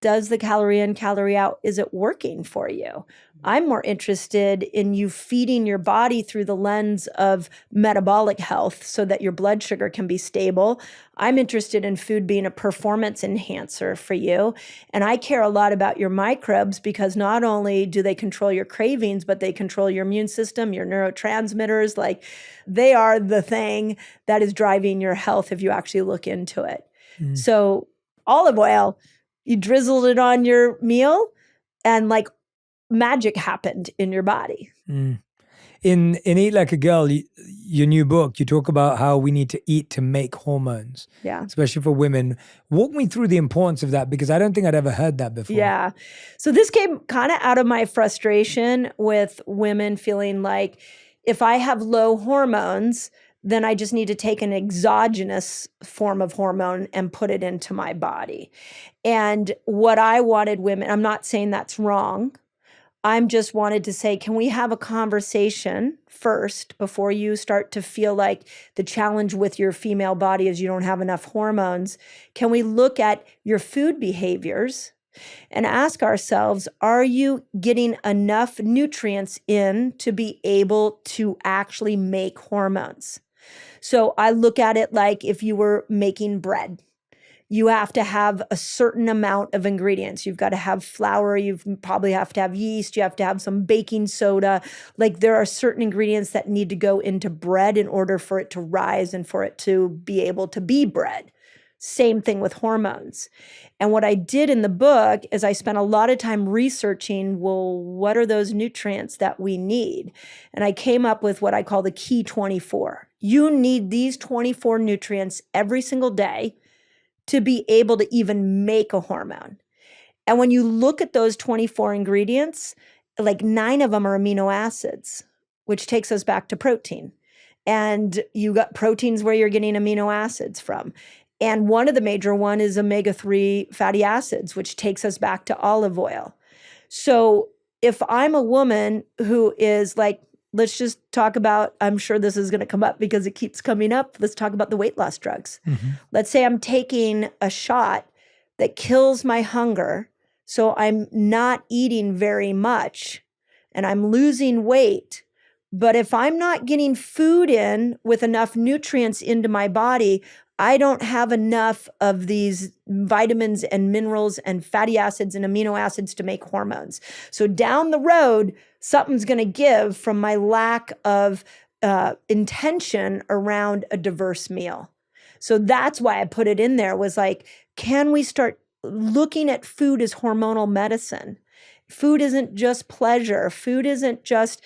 does the calorie in, calorie out, is it working for you? I'm more interested in you feeding your body through the lens of metabolic health so that your blood sugar can be stable. I'm interested in food being a performance enhancer for you. And I care a lot about your microbes, because not only do they control your cravings, but they control your immune system, your neurotransmitters. Like, they are the thing that is driving your health if you actually look into it. So olive oil, you drizzled it on your meal, and like magic happened in your body. In Eat Like a Girl, your new book, you talk about how we need to eat to make hormones, especially for women. Walk me through the importance of that, because I don't think I'd ever heard that before. Yeah. So this came kind of out of my frustration with women feeling like, if I have low hormones, then I just need to take an exogenous form of hormone and put it into my body. And what I wanted women, I'm not saying that's wrong. I'm just wanted to say, can we have a conversation first before you start to feel like the challenge with your female body is you don't have enough hormones? Can we look at your food behaviors? and ask ourselves, are you getting enough nutrients in to be able to actually make hormones? So I look at it like if you were making bread. You have to have a certain amount of ingredients. You've got to have flour. You probably have to have yeast. You have to have some baking soda. Like there are certain ingredients that need to go into bread in order for it to rise and for it to be able to be bread. Same thing with hormones. And what I did in the book is I spent a lot of time researching, well, what are those nutrients that we need? And I came up with what I call the key 24. You need these 24 nutrients every single day to be able to even make a hormone. And when you look at those 24 ingredients, like 9 of them are amino acids, which takes us back to protein. And you got proteins where you're getting amino acids from. And one of the major one is omega-3 fatty acids, which takes us back to olive oil. So if I'm a woman who is like, let's just talk about, I'm sure this is going to come up because it keeps coming up. Let's talk about the weight loss drugs. Mm-hmm. Let's say I'm taking a shot that kills my hunger. So I'm not eating very much and I'm losing weight. But if I'm not getting food in with enough nutrients into my body, I don't have enough of these vitamins and minerals and fatty acids and amino acids to make hormones. So down the road, something's going to give from my lack of intention around a diverse meal. So that's why I put it in there, was like, can we start looking at food as hormonal medicine? Food isn't just pleasure. Food isn't just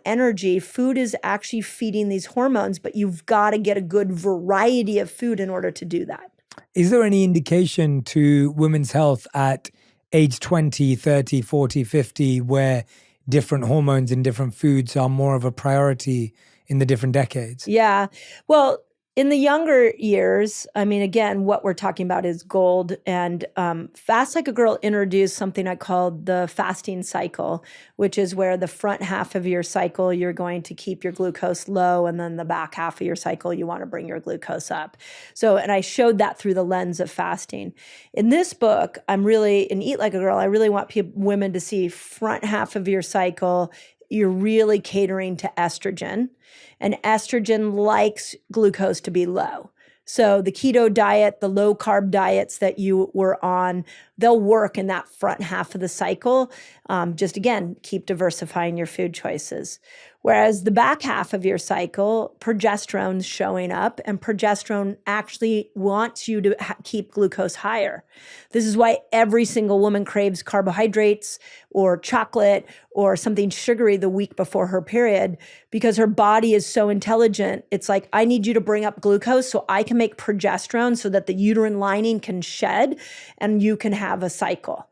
energy. Food is actually feeding these hormones, but you've got to get a good variety of food in order to do that. Is there any indication to women's health at age 20, 30, 40, 50, where different hormones and different foods are more of a priority in the different decades? Yeah. Well, in the younger years, I mean, again, what we're talking about is gold. And Fast Like a Girl introduced something I called the fasting cycle, which is where the front half of your cycle, you're going to keep your glucose low. And then the back half of your cycle, you want to bring your glucose up. So, and I showed that through the lens of fasting. In this book, in Eat Like a Girl, I really want women to see front half of your cycle, you're really catering to estrogen. And estrogen likes glucose to be low. So the keto diet, the low carb diets that you were on, they'll work in that front half of the cycle. Just again, keep diversifying your food choices. Whereas the back half of your cycle, progesterone's showing up, and progesterone actually wants you to keep glucose higher. This is why every single woman craves carbohydrates or chocolate or something sugary the week before her period, because her body is so intelligent. It's like, I need you to bring up glucose so I can make progesterone so that the uterine lining can shed and you can have a cycle.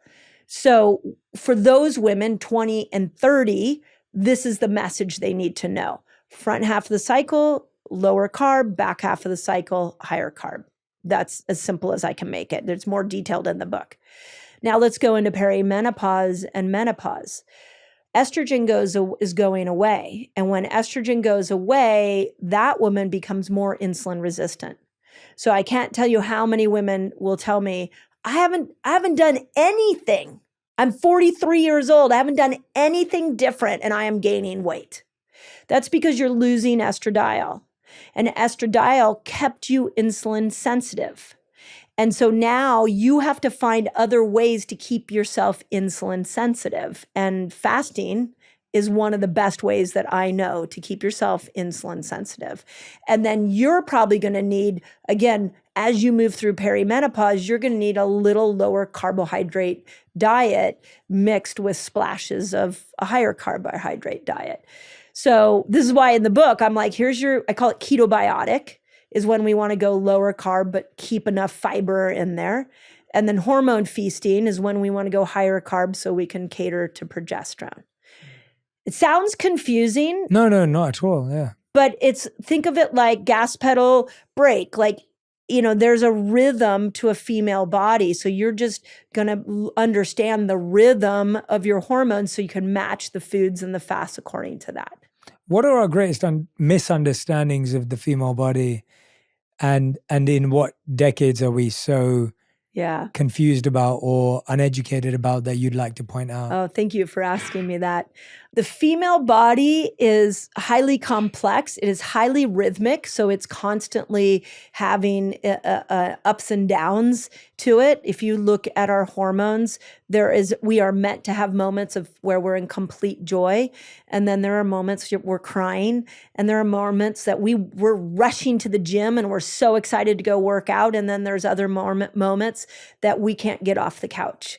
So for those women, 20 and 30, this is the message they need to know. Front half of the cycle, lower carb, back half of the cycle, higher carb. That's as simple as I can make it. There's more detailed in the book. Now let's go into perimenopause and menopause. Estrogen is going away. And when estrogen goes away, that woman becomes more insulin resistant. So I can't tell you how many women will tell me, I haven't done anything. I'm 43 years old. I haven't done anything different and I am gaining weight. That's because you're losing estradiol. And estradiol kept you insulin sensitive. And so now you have to find other ways to keep yourself insulin sensitive. And fasting is one of the best ways that I know to keep yourself insulin sensitive. And then you're probably going to need, again, as you move through perimenopause, you're going to need a little lower carbohydrate diet mixed with splashes of a higher carbohydrate diet. So this is why in the book, I'm like, I call it ketobiotic, is when we want to go lower carb, but keep enough fiber in there. And then hormone feasting is when we want to go higher carb so we can cater to progesterone. It sounds confusing. No, not at all. Yeah. But think of it like gas pedal, brake, like, there's a rhythm to a female body. So you're just going to understand the rhythm of your hormones so you can match the foods and the fasts according to that. What are our greatest misunderstandings of the female body, and in what decades are we so Yeah. confused about or uneducated about that you'd like to point out? Oh, thank you for asking me that. The female body is highly complex. It is highly rhythmic. So it's constantly having ups and downs to it. If you look at our hormones, we are meant to have moments of where we're in complete joy. And then there are moments we're crying. And there are moments that we're rushing to the gym and we're so excited to go work out. And then there's other moments that we can't get off the couch.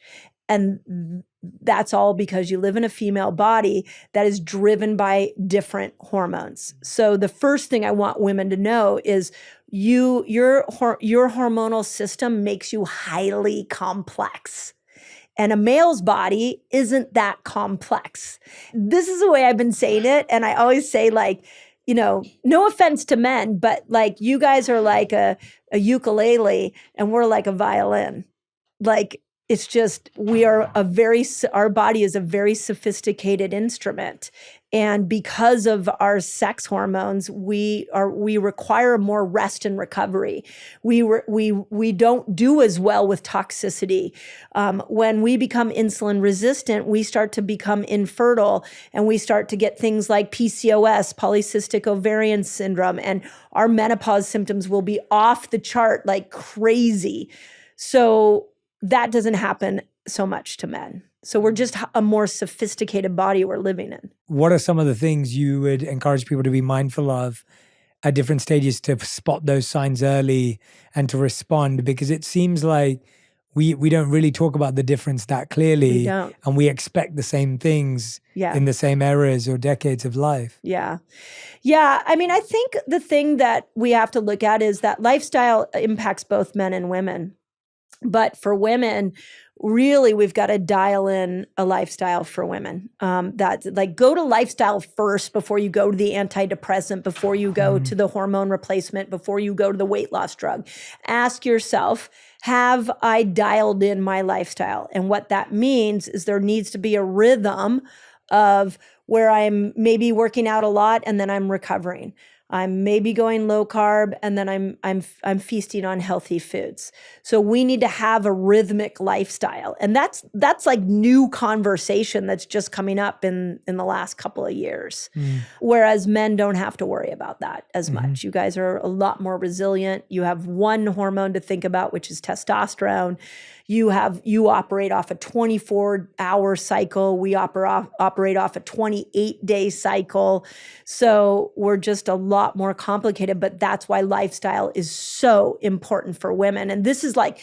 And that's all because you live in a female body that is driven by different hormones. So the first thing I want women to know is your hormonal system makes you highly complex. And a male's body isn't that complex. This is the way I've been saying it. And I always say, like, you know, no offense to men, but like you guys are like a ukulele and we're like a violin. Like, it's just, our body is a very sophisticated instrument. And because of our sex hormones, we require more rest and recovery. We don't do as well with toxicity. When we become insulin resistant, we start to become infertile and we start to get things like PCOS, polycystic ovarian syndrome, and our menopause symptoms will be off the chart like crazy. So that doesn't happen so much to men. So we're just a more sophisticated body we're living in. What are some of the things you would encourage people to be mindful of at different stages to spot those signs early and to respond? Because it seems like we don't really talk about the difference that clearly. We don't. And we expect the same things in the same eras or decades of life. Yeah. Yeah. I mean, I think the thing that we have to look at is that lifestyle impacts both men and women. But for women, really, we've got to dial in a lifestyle for women. That's like, go to lifestyle first before you go to the antidepressant, before you go to the hormone replacement, before you go to the weight loss drug. Ask yourself, have I dialed in my lifestyle? And what that means is there needs to be a rhythm of where I'm maybe working out a lot and then I'm recovering. I'm maybe going low carb and then I'm feasting on healthy foods. So we need to have a rhythmic lifestyle. And that's like new conversation that's just coming up in the last couple of years. Whereas men don't have to worry about that as much. You guys are a lot more resilient. You have one hormone to think about, which is testosterone. You operate off a 24-hour cycle. We operate off a 28-day cycle. So we're just a lot more complicated, but that's why lifestyle is so important for women. And this is like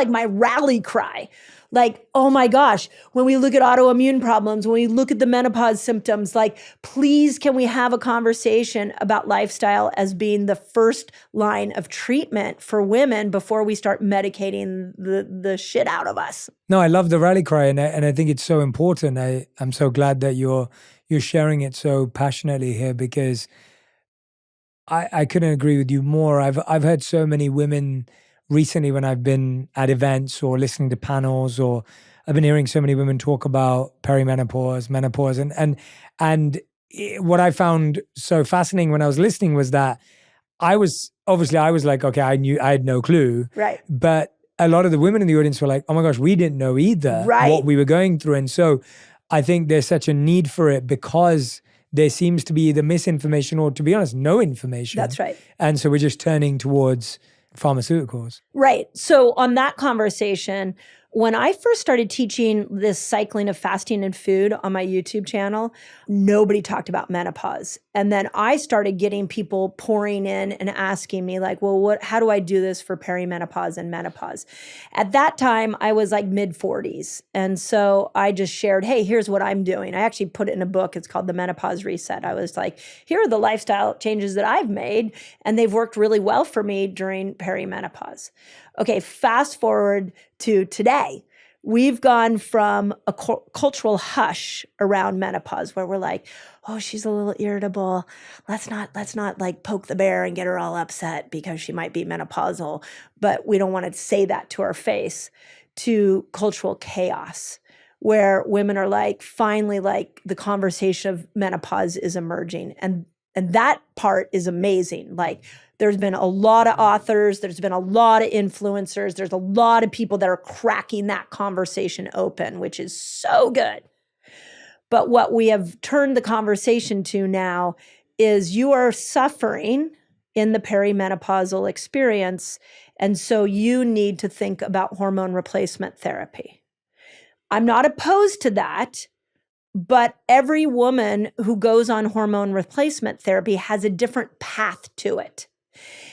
my rally cry. Like, oh my gosh, when we look at autoimmune problems, when we look at the menopause symptoms, like, please, can we have a conversation about lifestyle as being the first line of treatment for women before we start medicating the shit out of us? No, I love the rally cry, and I think it's so important. I'm so glad that you're sharing it so passionately here, because I couldn't agree with you more. I've heard so many women recently when I've been at events or listening to panels, or I've been hearing so many women talk about perimenopause, menopause, and what I found so fascinating when I was listening was that I was like, okay, I had no clue, right? But a lot of the women in the audience were like, oh my gosh, we didn't know either what we were going through, and so I think there's such a need for it because there seems to be either misinformation or, to be honest, no information. That's right. And so we're just turning towards pharmaceuticals. Right. So on that conversation, when I first started teaching this cycling of fasting and food on my YouTube channel, nobody talked about menopause. And then I started getting people pouring in and asking me like, well, how do I do this for perimenopause and menopause? At that time, I was like mid-40s. And so I just shared, hey, here's what I'm doing. I actually put it in a book. It's called The Menopause Reset. I was like, here are the lifestyle changes that I've made, and they've worked really well for me during perimenopause. Okay, fast forward to today. We've gone from a cultural hush around menopause where we're like, oh, she's a little irritable. Let's not like poke the bear and get her all upset because she might be menopausal, but we don't want to say that to her face, to cultural chaos, where women are like, finally, like the conversation of menopause is emerging. And that part is amazing. Like, There's been a lot of authors, there's been a lot of influencers, there's a lot of people that are cracking that conversation open, which is so good. But what we have turned the conversation to now is you are suffering in the perimenopausal experience, and so you need to think about hormone replacement therapy. I'm not opposed to that, but every woman who goes on hormone replacement therapy has a different path to it.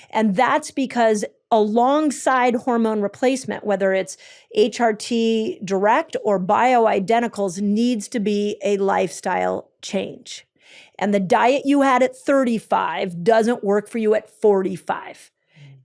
And that's because alongside hormone replacement, whether it's HRT direct or bioidenticals, needs to be a lifestyle change. And the diet you had at 35 doesn't work for you at 45.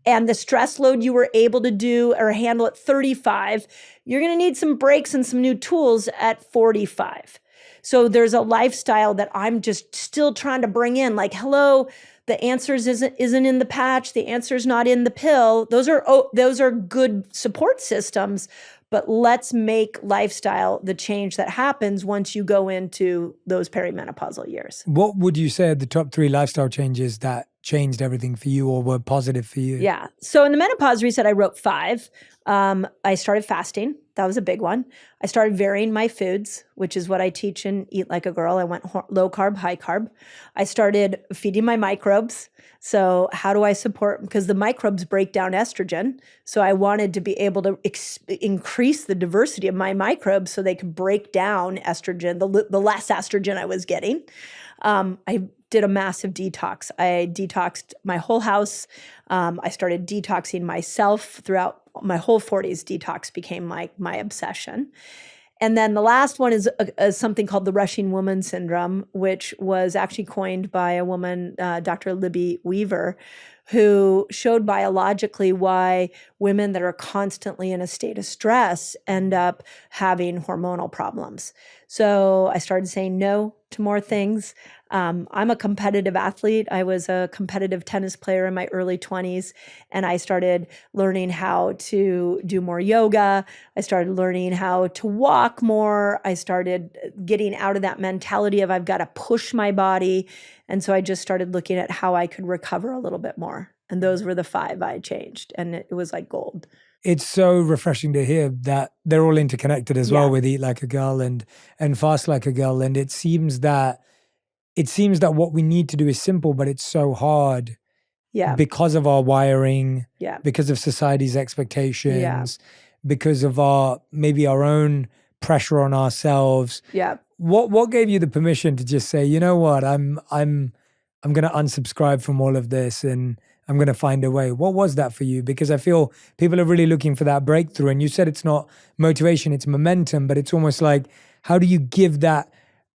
And the stress load you were able to do or handle at 35, you're going to need some breaks and some new tools at 45. So there's a lifestyle that I'm just still trying to bring in, like, hello, the answers isn't in the patch, the answer's not in the pill. Those are good support systems, but let's make lifestyle the change that happens once you go into those perimenopausal years. What would you say are the top 3 lifestyle changes that changed everything for you or were positive for you? Yeah. So in the menopause reset, I wrote 5. I started fasting. That was a big one. I started varying my foods, which is what I teach in Eat Like a Girl. I went low carb, high carb. I started feeding my microbes. So how do I support, because the microbes break down estrogen. So I wanted to be able to increase the diversity of my microbes so they could break down estrogen, the less estrogen I was getting. I did a massive detox. I detoxed my whole house. I started detoxing myself throughout my whole 40s. Detox became like my obsession. And then the last one is something called the rushing woman syndrome, which was actually coined by a woman, Dr. Libby Weaver, who showed biologically why women that are constantly in a state of stress end up having hormonal problems. So I started saying no to more things. I'm a competitive athlete. I was a competitive tennis player in my early 20s, and I started learning how to do more yoga. I started learning how to walk more. I started getting out of that mentality of I've got to push my body. And so I just started looking at how I could recover a little bit more. And those were the 5 I changed. And it was like gold. It's so refreshing to hear that they're all interconnected as well with Eat Like a Girl and Fast Like a Girl. And it seems that what we need to do is simple, but it's so hard because of our wiring, because of society's expectations, because of maybe our own pressure on ourselves. What gave you the permission to just say, you know what, I'm going to unsubscribe from all of this and I'm going to find a way? What was that for you? Because I feel people are really looking for that breakthrough. And you said it's not motivation, it's momentum, but it's almost like, how do you give that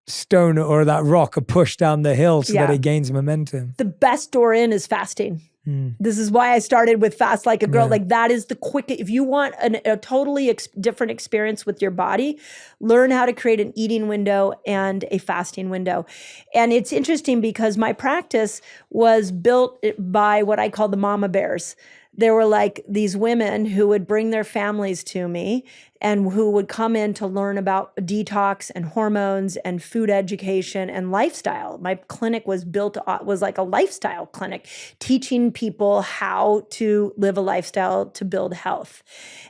stone or that rock a push down the hill so that it gains momentum? The best door in is fasting. This is why I started with Fast Like a Girl. Like that is the quickest. If you want a totally different experience with your body, learn how to create an eating window and a fasting window. And it's interesting because my practice was built by what I call the mama bears. There were like these women who would bring their families to me and who would come in to learn about detox and hormones and food education and lifestyle. My clinic was like a lifestyle clinic, teaching people how to live a lifestyle to build health.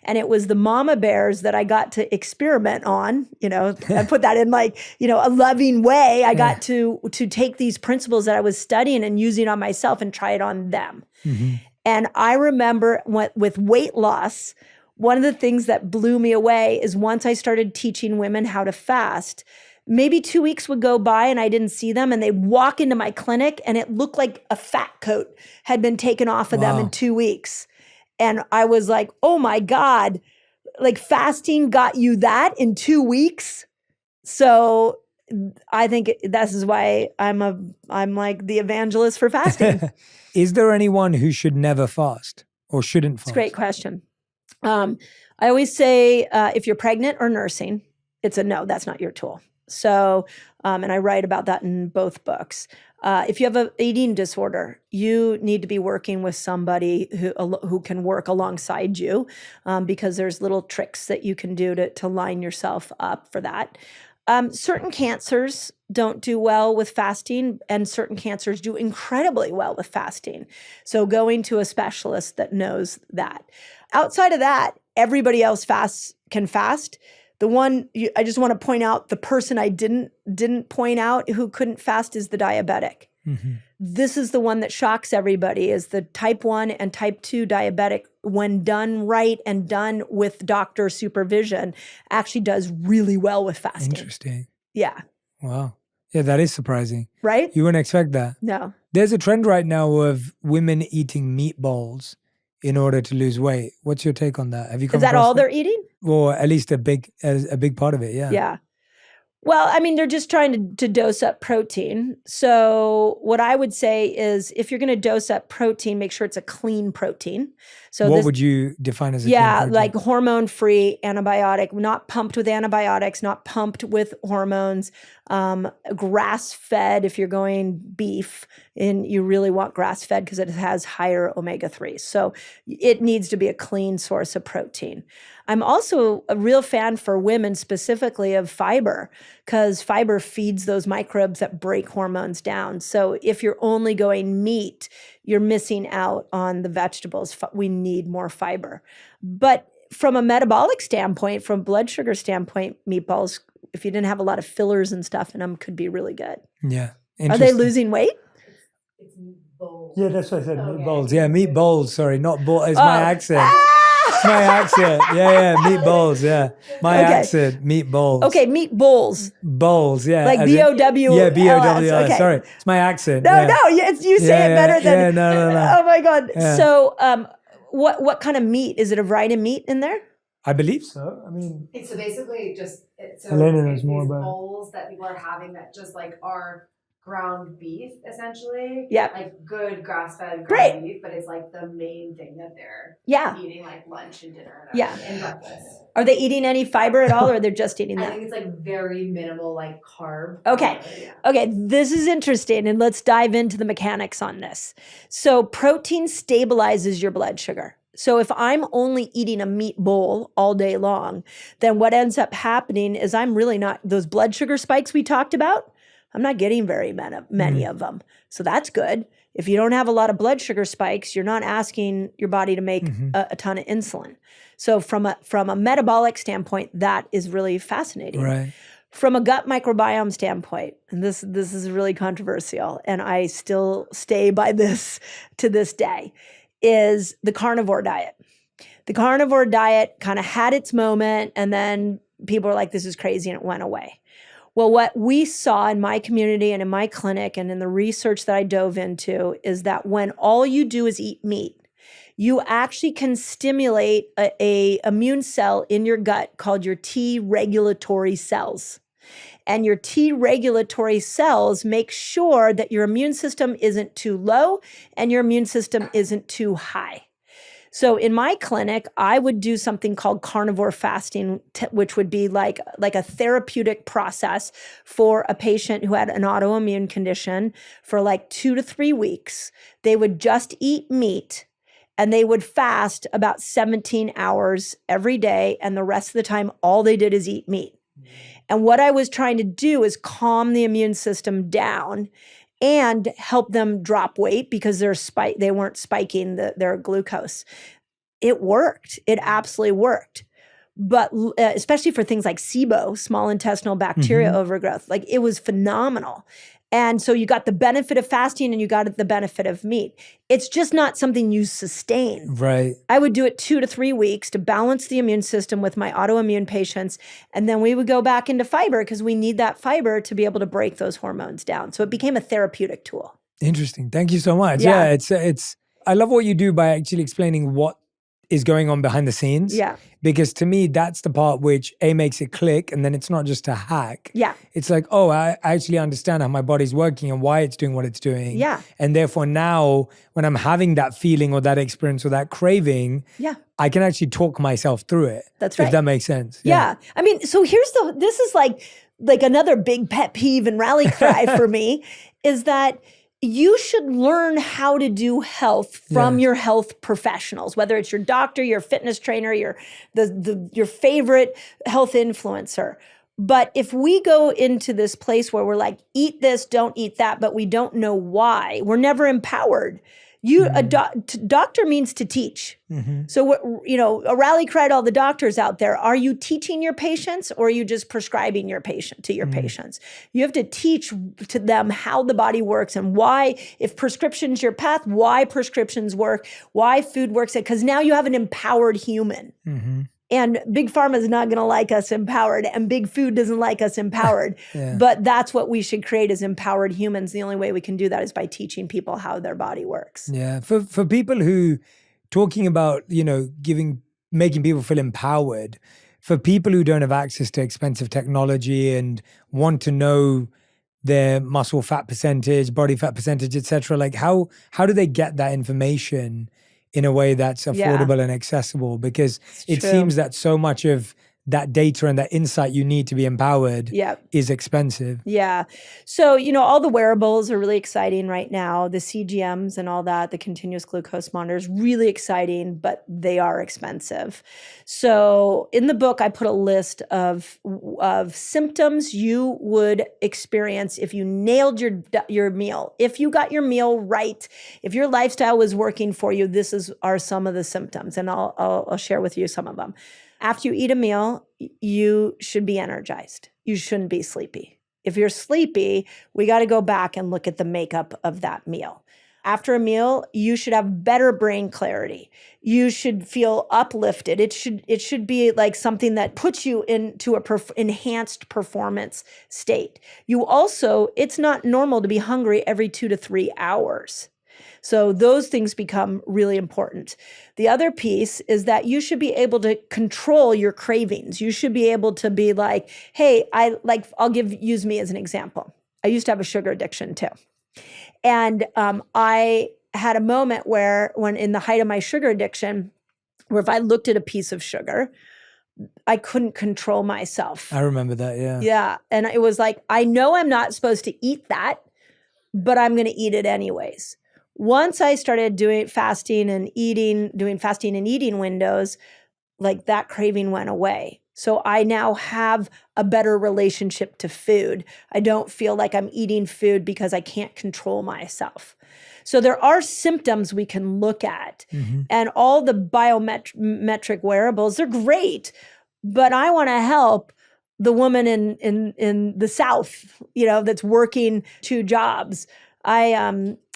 And it was the mama bears that I got to experiment on, I put that in like, a loving way. I got to take these principles that I was studying and using on myself and try it on them. Mm-hmm. And I remember with weight loss, one of the things that blew me away is once I started teaching women how to fast, maybe 2 weeks would go by and I didn't see them and they'd walk into my clinic and it looked like a fat coat had been taken off of them in 2 weeks. And I was like, oh my God, like fasting got you that in 2 weeks? So I think this is why I'm like the evangelist for fasting. Is there anyone who should never fast or shouldn't fast? It's a great question. I always say if you're pregnant or nursing, it's a no, that's not your tool. So, and I write about that in both books. If you have an eating disorder, you need to be working with somebody who can work alongside you because there's little tricks that you can do to line yourself up for that. Certain cancers don't do well with fasting, and certain cancers do incredibly well with fasting. So going to a specialist that knows that. Outside of that, everybody else can fast. The one I just want to point out, the person I didn't point out who couldn't fast is the diabetic. Mm-hmm. This is the one that shocks everybody, is the type 1 and type 2 diabetic, when done right and done with doctor supervision, actually does really well with fasting. Interesting. Yeah. Wow. Yeah, that is surprising. Right? You wouldn't expect that. No. There's a trend right now of women eating meatballs in order to lose weight. What's your take on that? Have you come Is that across all they're eating? Or at least a big part of it, yeah. Yeah. Well, I mean, they're just trying to dose up protein. So what I would say is, if you're going to dose up protein, make sure it's a clean protein. So what would you define as a clean protein? like hormone-free, antibiotic, not pumped with antibiotics, not pumped with hormones, grass-fed if you're going beef, and you really want grass-fed because it has higher omega-3s. So it needs to be a clean source of protein. I'm also a real fan for women specifically of fiber, because fiber feeds those microbes that break hormones down. So if you're only going meat, you're missing out on the vegetables. We need more fiber. But from a metabolic standpoint, from blood sugar standpoint, meatballs, if you didn't have a lot of fillers and stuff in them, could be really good. Yeah. Are they losing weight? It's meatballs. Yeah, that's what I said. Okay. Meatballs. Yeah, meatballs. Sorry, not ball. It's my accent. It's my accent. Yeah, meatballs. Yeah, my accent. Meatballs. Okay, meat bowls. Bowls. Yeah, Like B-O-W. Yeah, B-O-W-L-S. Okay. Sorry, it's my accent. No, yeah. no, you say it better than. Yeah, no. Oh my God. Yeah. So, what kind of meat? Is it a variety of meat in there? I believe so. I mean, It's so basically just Elena knows it's more these about it. bowls that people are having that just like are ground beef essentially. Yeah. Like good grass-fed Great. ground beef, but it's like the main thing that they're Yeah. eating like lunch and dinner Yeah. and breakfast. Are they eating any fiber at all, or they're just eating I that? think it's like very minimal like carb. Okay. Yeah. Okay, this is interesting, and let's dive into the mechanics on this. So protein stabilizes your blood sugar. So if I'm only eating a meat bowl all day long, then what ends up happening is I'm really not, those blood sugar spikes we talked about, I'm not getting very many of them. So that's good. If you don't have a lot of blood sugar spikes, you're not asking your body to make a ton of insulin. So from a metabolic standpoint, that is really fascinating. right. From a gut microbiome standpoint, and this is really controversial, and I still stay by this to this day, is the carnivore diet. The carnivore diet kind of had its moment, and then people were like, this is crazy, and it went away. Well, what we saw in my community and in my clinic and in the research that I dove into is that when all you do is eat meat, you actually can stimulate a immune cell in your gut called your T regulatory cells. And your T regulatory cells make sure that your immune system isn't too low and your immune system isn't too high. So in my clinic, I would do something called carnivore fasting, which would be like a therapeutic process for a patient who had an autoimmune condition for like 2 to 3 weeks. They would just eat meat, and they would fast about 17 hours every day. And the rest of the time, all they did is eat meat. And what I was trying to do is calm the immune system down and help them drop weight because they weren't spiking their glucose. It worked. It absolutely worked. But especially for things like SIBO, small intestinal bacteria overgrowth, like it was phenomenal. And so you got the benefit of fasting and you got the benefit of meat. It's just not something you sustain. Right. I would do it 2 to 3 weeks to balance the immune system with my autoimmune patients. And then we would go back into fiber because we need that fiber to be able to break those hormones down. So it became a therapeutic tool. Interesting. Thank you so much. Yeah. Yeah, it's. I love what you do by actually explaining what is going on behind the scenes. Yeah. Because to me, that's the part which makes it click, and then it's not just a hack. Yeah. It's like, oh, I actually understand how my body's working and why it's doing what it's doing. Yeah. And therefore now, when I'm having that feeling or that experience or that craving, Yeah. I can actually talk myself through it. That's right. If that makes sense. Yeah. I mean, so this is like another big pet peeve and rally cry for me is that you should learn how to do health from your health professionals, whether it's your doctor, your fitness trainer, your favorite health influencer. But if we go into this place where we're like, eat this, don't eat that, but we don't know why, we're never empowered. Doctor means to teach. So, a rally cry to all the doctors out there. Are you teaching your patients, or are you just prescribing your patients? You have to teach to them how the body works and why, if prescription's your path, why prescriptions work, why food works. Because now you have an empowered human. And Big Pharma is not going to like us empowered, and Big Food doesn't like us empowered. But that's what we should create, as empowered humans. The only way we can do that is by teaching people how their body works. Yeah. For people who, talking about, making people feel empowered, for people who don't have access to expensive technology and want to know their muscle fat percentage, body fat percentage, etc., like how do they get that information in a way that's affordable and accessible? Because it seems that so much of that data and that insight you need to be empowered is expensive. Yeah. So, all the wearables are really exciting right now. The CGMs and all that, the continuous glucose monitors, really exciting, but they are expensive. So in the book, I put a list of symptoms you would experience if you nailed your meal. If you got your meal right, if your lifestyle was working for you, are some of the symptoms. And I'll share with you some of them. After you eat a meal, you should be energized. You shouldn't be sleepy. If you're sleepy, we got to go back and look at the makeup of that meal. After a meal, you should have better brain clarity. You should feel uplifted. It should be like something that puts you into a enhanced performance state. It's not normal to be hungry every 2 to 3 hours. So those things become really important. The other piece is that you should be able to control your cravings. You should be able to be like, hey, use me as an example. I used to have a sugar addiction too. And I had a moment when in the height of my sugar addiction, where if I looked at a piece of sugar, I couldn't control myself. I remember that, yeah. Yeah. And it was like, I know I'm not supposed to eat that, but I'm going to eat it anyways. Once I started doing fasting and eating windows, like that craving went away. So I now have a better relationship to food. I don't feel like I'm eating food because I can't control myself. So there are symptoms we can look at, and all the biometric wearables, they're great, but I want to help the woman in the South, that's working 2 jobs.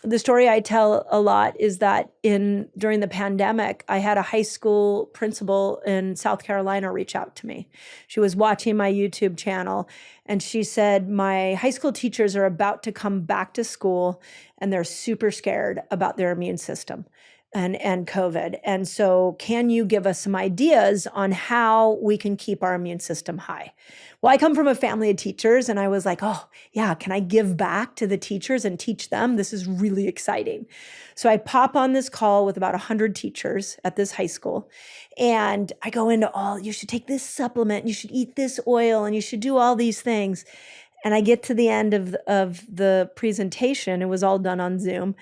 The story I tell a lot is that during the pandemic, I had a high school principal in South Carolina reach out to me. She was watching my YouTube channel, and she said, my high school teachers are about to come back to school, and they're super scared about their immune system and COVID. And so can you give us some ideas on how we can keep our immune system high? Well, I come from a family of teachers, and I was like, oh yeah, can I give back to the teachers and teach them? This is really exciting. So I pop on this call with about 100 teachers at this high school, and I go into you should take this supplement, you should eat this oil, and you should do all these things. And I get to the end of the presentation. It was all done on Zoom.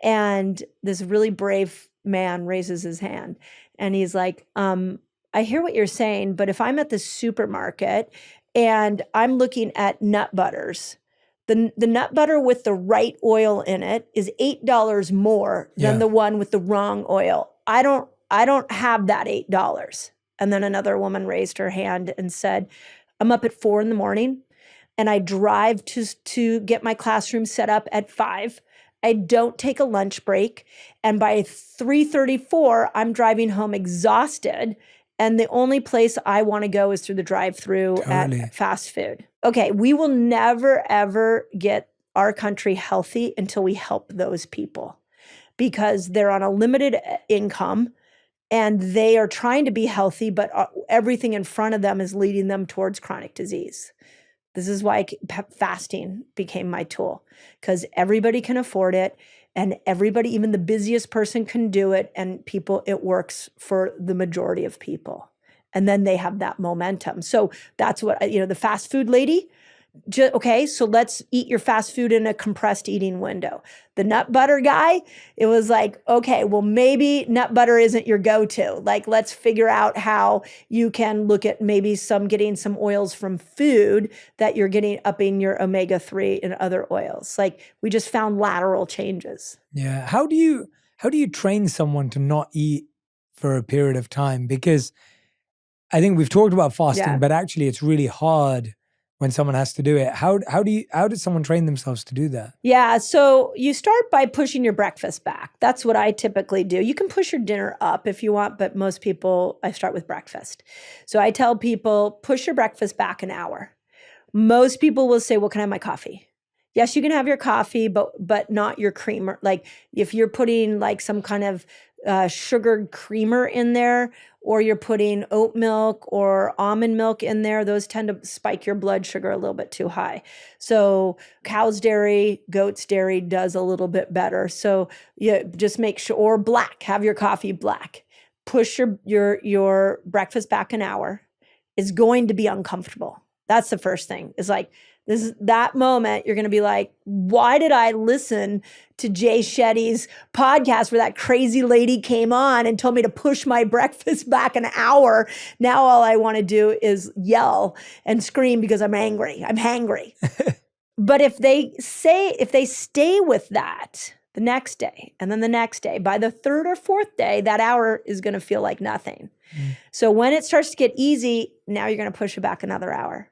And this really brave man raises his hand, and he's like, I hear what you're saying, but if I'm at the supermarket and I'm looking at nut butters, the nut butter with the right oil in it is $8 more than the one with the wrong oil. I don't have that $8. And then another woman raised her hand and said, I'm up at 4 a.m. and I drive to get my classroom set up at 5. I don't take a lunch break. And by 3:34, I'm driving home exhausted. And the only place I want to go is through the drive-through at fast food. Okay, we will never, ever get our country healthy until we help those people, because they're on a limited income and they are trying to be healthy, but everything in front of them is leading them towards chronic disease. This is why fasting became my tool, because everybody can afford it, and everybody, even the busiest person, can do it, and it works for the majority of people. And then they have that momentum. So that's what, the fast food lady Okay, so let's eat your fast food in a compressed eating window. The nut butter guy, it was like, okay, well, maybe nut butter isn't your go-to. Like, let's figure out how you can look at maybe getting some oils from food that you're getting upping your omega-3 and other oils. Like, we just found lateral changes. Yeah. How do you train someone to not eat for a period of time? Because I think we've talked about fasting, but actually it's really hard when someone has to do it. How does someone train themselves to do that? Yeah, so you start by pushing your breakfast back. That's what I typically do. You can push your dinner up if you want, but most people, I start with breakfast. So I tell people, push your breakfast back an hour. Most people will say, well, can I have my coffee? Yes, you can have your coffee, but not your creamer. Like if you're putting like some kind of sugared creamer in there, or you're putting oat milk or almond milk in there, those tend to spike your blood sugar a little bit too high. So cow's dairy, goat's dairy does a little bit better. So you just make sure, or black, have your coffee black. Push your breakfast back an hour. It's going to be uncomfortable. That's the first thing. It's like, that moment, you're going to be like, why did I listen to Jay Shetty's podcast where that crazy lady came on and told me to push my breakfast back an hour? Now all I want to do is yell and scream because I'm angry. I'm hangry. But if they stay with that the next day and then the next day, by the third or fourth day, that hour is going to feel like nothing. So when it starts to get easy, now you're going to push it back another hour.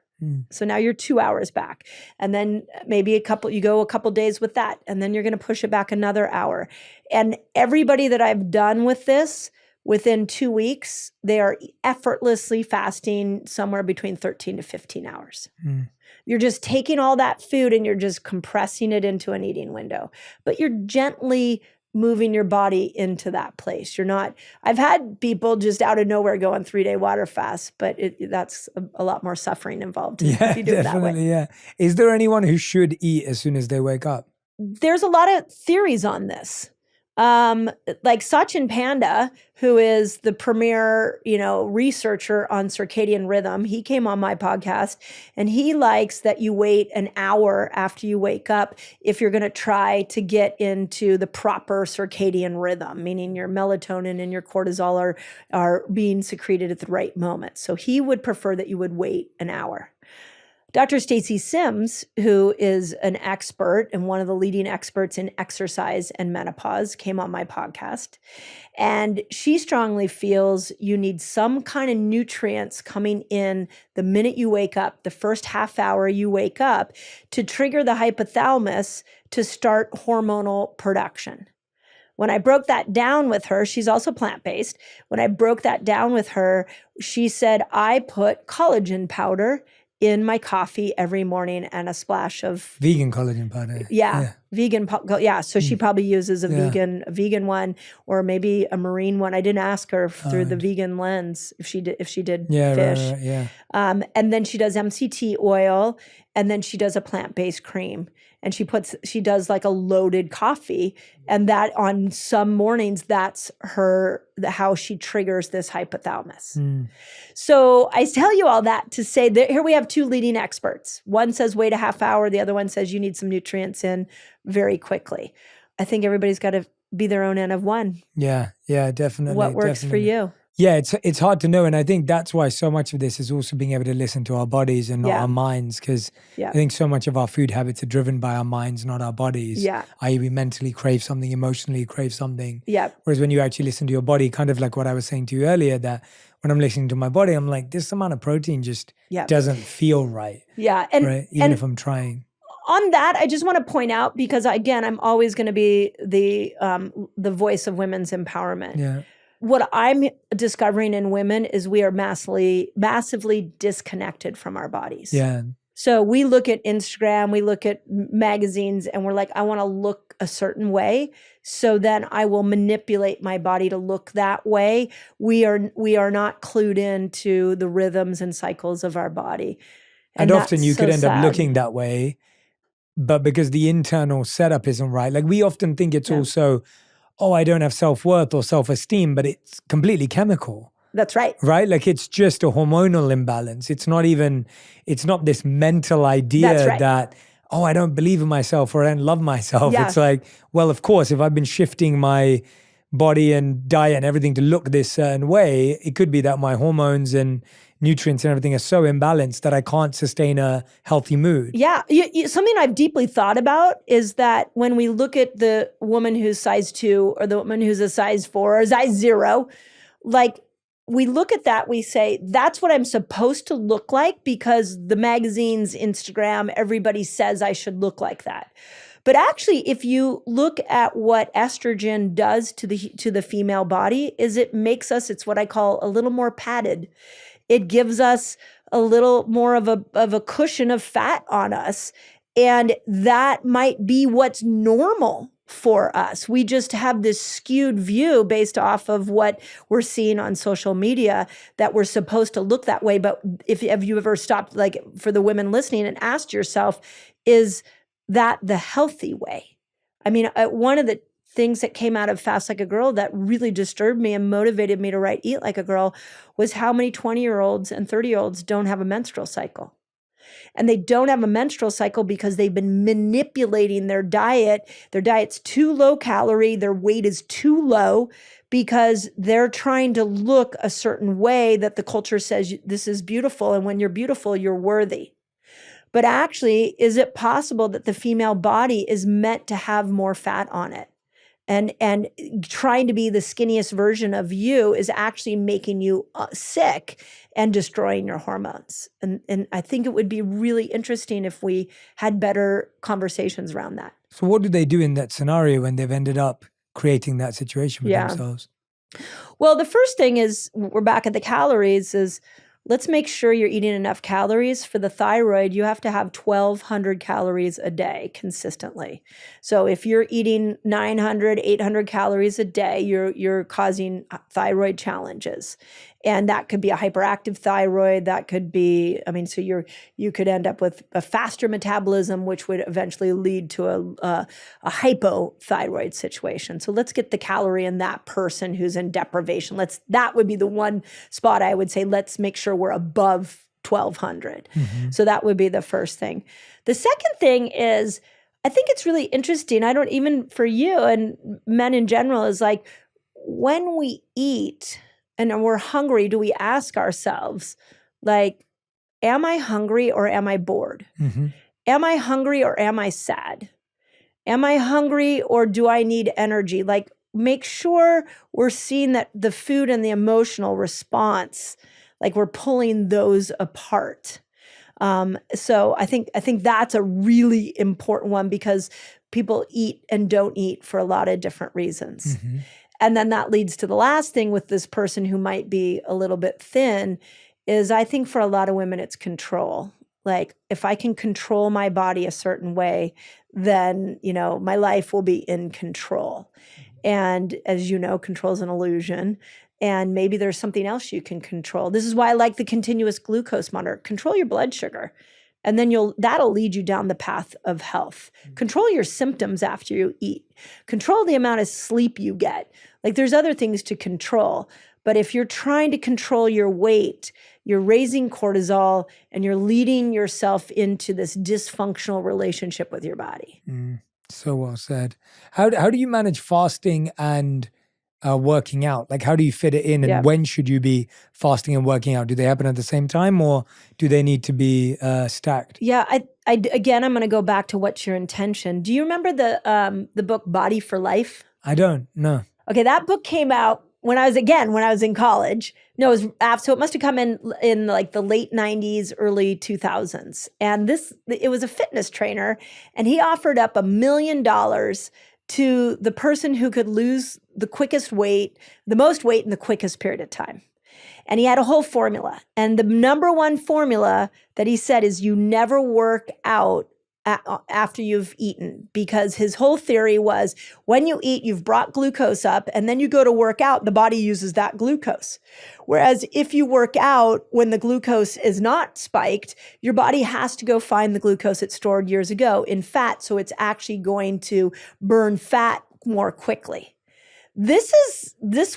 So now you're 2 hours back, and then maybe you go a couple days with that, and then you're going to push it back another hour. And everybody that I've done with this, within 2 weeks, they are effortlessly fasting somewhere between 13 to 15 hours. You're just taking all that food and you're just compressing it into an eating window, but you're gently moving your body into that place. I've had people just out of nowhere go on 3-day water fast, but that's a lot more suffering involved. Yeah, if you do definitely. It that way. Yeah. Is there anyone who should eat as soon as they wake up? There's a lot of theories on this. Like Sachin Panda, who is the premier, researcher on circadian rhythm, he came on my podcast and he likes that you wait an hour after you wake up if you're going to try to get into the proper circadian rhythm, meaning your melatonin and your cortisol are being secreted at the right moment. So he would prefer that you would wait an hour. Dr. Stacy Sims, who is an expert and one of the leading experts in exercise and menopause, came on my podcast. And she strongly feels you need some kind of nutrients coming in the minute you wake up, the first half hour you wake up, to trigger the hypothalamus to start hormonal production. When I broke that down with her, she's also plant-based. When I broke that down with her, she said, I put collagen powder in my coffee every morning and a splash of vegan collagen powder. Vegan. So she probably uses a vegan one, or maybe a marine one. I didn't ask her through the vegan lens if she did fish. Right. And then she does MCT oil, and then she does a plant-based cream. And she does like a loaded coffee, and that on some mornings, that's how she triggers this hypothalamus. So I tell you all that to say that here we have two leading experts. One says wait a half hour. The other one says you need some nutrients in very quickly. I think everybody's got to be their own N of one. Yeah, definitely. What works for you? Yeah, it's hard to know. And I think that's why so much of this is also being able to listen to our bodies and not our minds. Because I think so much of our food habits are driven by our minds, not our bodies. Yeah. I.e. we mentally crave something, emotionally crave something. Yeah. Whereas when you actually listen to your body, kind of like what I was saying to you earlier, that when I'm listening to my body, I'm like, this amount of protein just doesn't feel right. Yeah. Even if I'm trying. On that, I just want to point out, because again, I'm always going to be the voice of women's empowerment. Yeah. What I'm discovering in women is we are massively disconnected from our bodies. Yeah. So we look at Instagram, we look at magazines, and we're like, I want to look a certain way. So then I will manipulate my body to look that way. We are not clued into the rhythms and cycles of our body. And often you could end up sad. looking that way, but because the internal setup isn't right. Like we often think it's also, I don't have self-worth or self-esteem, but it's completely chemical. That's right. Right? Like it's just a hormonal imbalance. It's not this mental idea That's right. that, oh, I don't believe in myself or I don't love myself. Yeah. It's like, well, of course, if I've been shifting my body and diet and everything to look this certain way, it could be that my hormones and nutrients and everything are so imbalanced that I can't sustain a healthy mood. Yeah. Something I've deeply thought about is that when we look at the woman who's size 2 or the woman who's a size 4 or size 0, like we look at that, we say, that's what I'm supposed to look like because the magazines, Instagram, everybody says I should look like that. But actually, if you look at what estrogen does to the female body, is it makes us, it's what I call a little more padded. It gives us a little more of a cushion of fat on us. And that might be what's normal for us. We just have this skewed view based off of what we're seeing on social media that we're supposed to look that way. But have you ever stopped, like for the women listening, and asked yourself, is that the healthy way? I mean, one of the things that came out of Fast Like a Girl that really disturbed me and motivated me to write Eat Like a Girl was how many 20-year-olds and 30-year-olds don't have a menstrual cycle. And they don't have a menstrual cycle because they've been manipulating their diet. Their diet's too low calorie. Their weight is too low because they're trying to look a certain way that the culture says this is beautiful. And when you're beautiful, you're worthy. But actually, is it possible that the female body is meant to have more fat on it? And trying to be the skinniest version of you is actually making you sick and destroying your hormones. And I think it would be really interesting if we had better conversations around that. So what do they do in that scenario when they've ended up creating that situation with themselves? Well, the first thing is, we're back at the calories, is let's make sure you're eating enough calories. For the thyroid, you have to have 1,200 calories a day consistently. So if you're eating 900, 800 calories a day, you're causing thyroid challenges. And that could be a hyperactive thyroid. That could be, so you could end up with a faster metabolism, which would eventually lead to a hypothyroid situation. So let's get the calorie in that person who's in deprivation. That would be the one spot I would say, let's make sure we're above 1,200. Mm-hmm. So that would be the first thing. The second thing is, I think it's really interesting. Even for you and men in general, is like when we eat and we're hungry, do we ask ourselves, like, am I hungry or am I bored? Mm-hmm. Am I hungry or am I sad? Am I hungry or do I need energy? Like, make sure we're seeing that the food and the emotional response, like we're pulling those apart. So I think that's a really important one because people eat and don't eat for a lot of different reasons. Mm-hmm. And then that leads to the last thing with this person who might be a little bit thin is, I think for a lot of women, it's control. Like, if I can control my body a certain way, then, my life will be in control. And as you know, control is an illusion. And maybe there's something else you can control. This is why I like the continuous glucose monitor. Control your blood sugar. And then that'll lead you down the path of health. Control your symptoms after you eat. Control the amount of sleep you get. Like, there's other things to control. But if you're trying to control your weight, you're raising cortisol and you're leading yourself into this dysfunctional relationship with your body. So well said. How do you manage fasting and working out? Like, how do you fit it in, and when should you be fasting and working out? Do they happen at the same time, or do they need to be stacked? Yeah, again, I'm going to go back to what's your intention. Do you remember the book Body for Life? I don't, no. Okay, that book came out when I was in college. No, it was after, so it must have come in like the late 90s, early 2000s. And it was a fitness trainer, and he offered up $1 million to the person who could lose the most weight in the quickest period of time. And he had a whole formula. And the number one formula that he said is you never work out after you've eaten, because his whole theory was when you eat, you've brought glucose up, and then you go to work out, the body uses that glucose. Whereas if you work out when the glucose is not spiked, your body has to go find the glucose it stored years ago in fat, so it's actually going to burn fat more quickly. This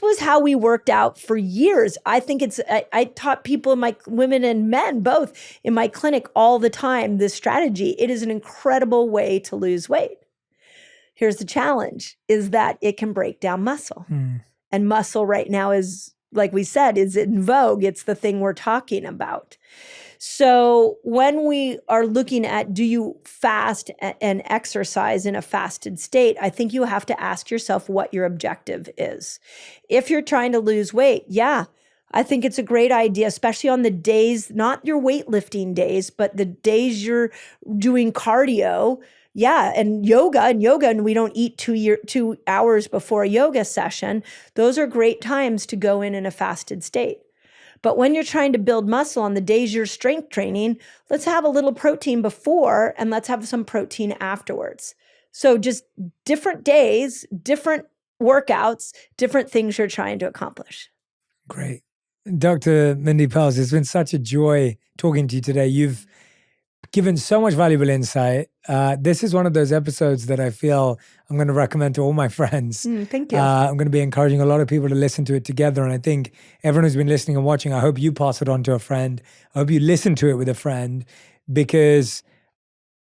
was how we worked out for years. I think I taught people in women and men both in my clinic all the time, this strategy. It is an incredible way to lose weight. Here's the challenge, is that it can break down muscle. And muscle right now is, like we said, is in vogue. It's the thing we're talking about. So when we are looking at, do you fast and exercise in a fasted state? I think you have to ask yourself what your objective is. If you're trying to lose weight, yeah, I think it's a great idea, especially on the days, not your weightlifting days, but the days you're doing cardio. Yeah, and yoga, and we don't eat 2 hours before a yoga session. Those are great times to go in a fasted state. But when you're trying to build muscle on the days you're strength training, let's have a little protein before and let's have some protein afterwards. So just different days, different workouts, different things you're trying to accomplish. Great. Dr. Mindy Pelz, it's been such a joy talking to you today. You've given so much valuable insight. This is one of those episodes that I feel I'm going to recommend to all my friends. Thank you. I'm going to be encouraging a lot of people to listen to it together. And I think everyone who's been listening and watching, I hope you pass it on to a friend. I hope you listen to it with a friend, because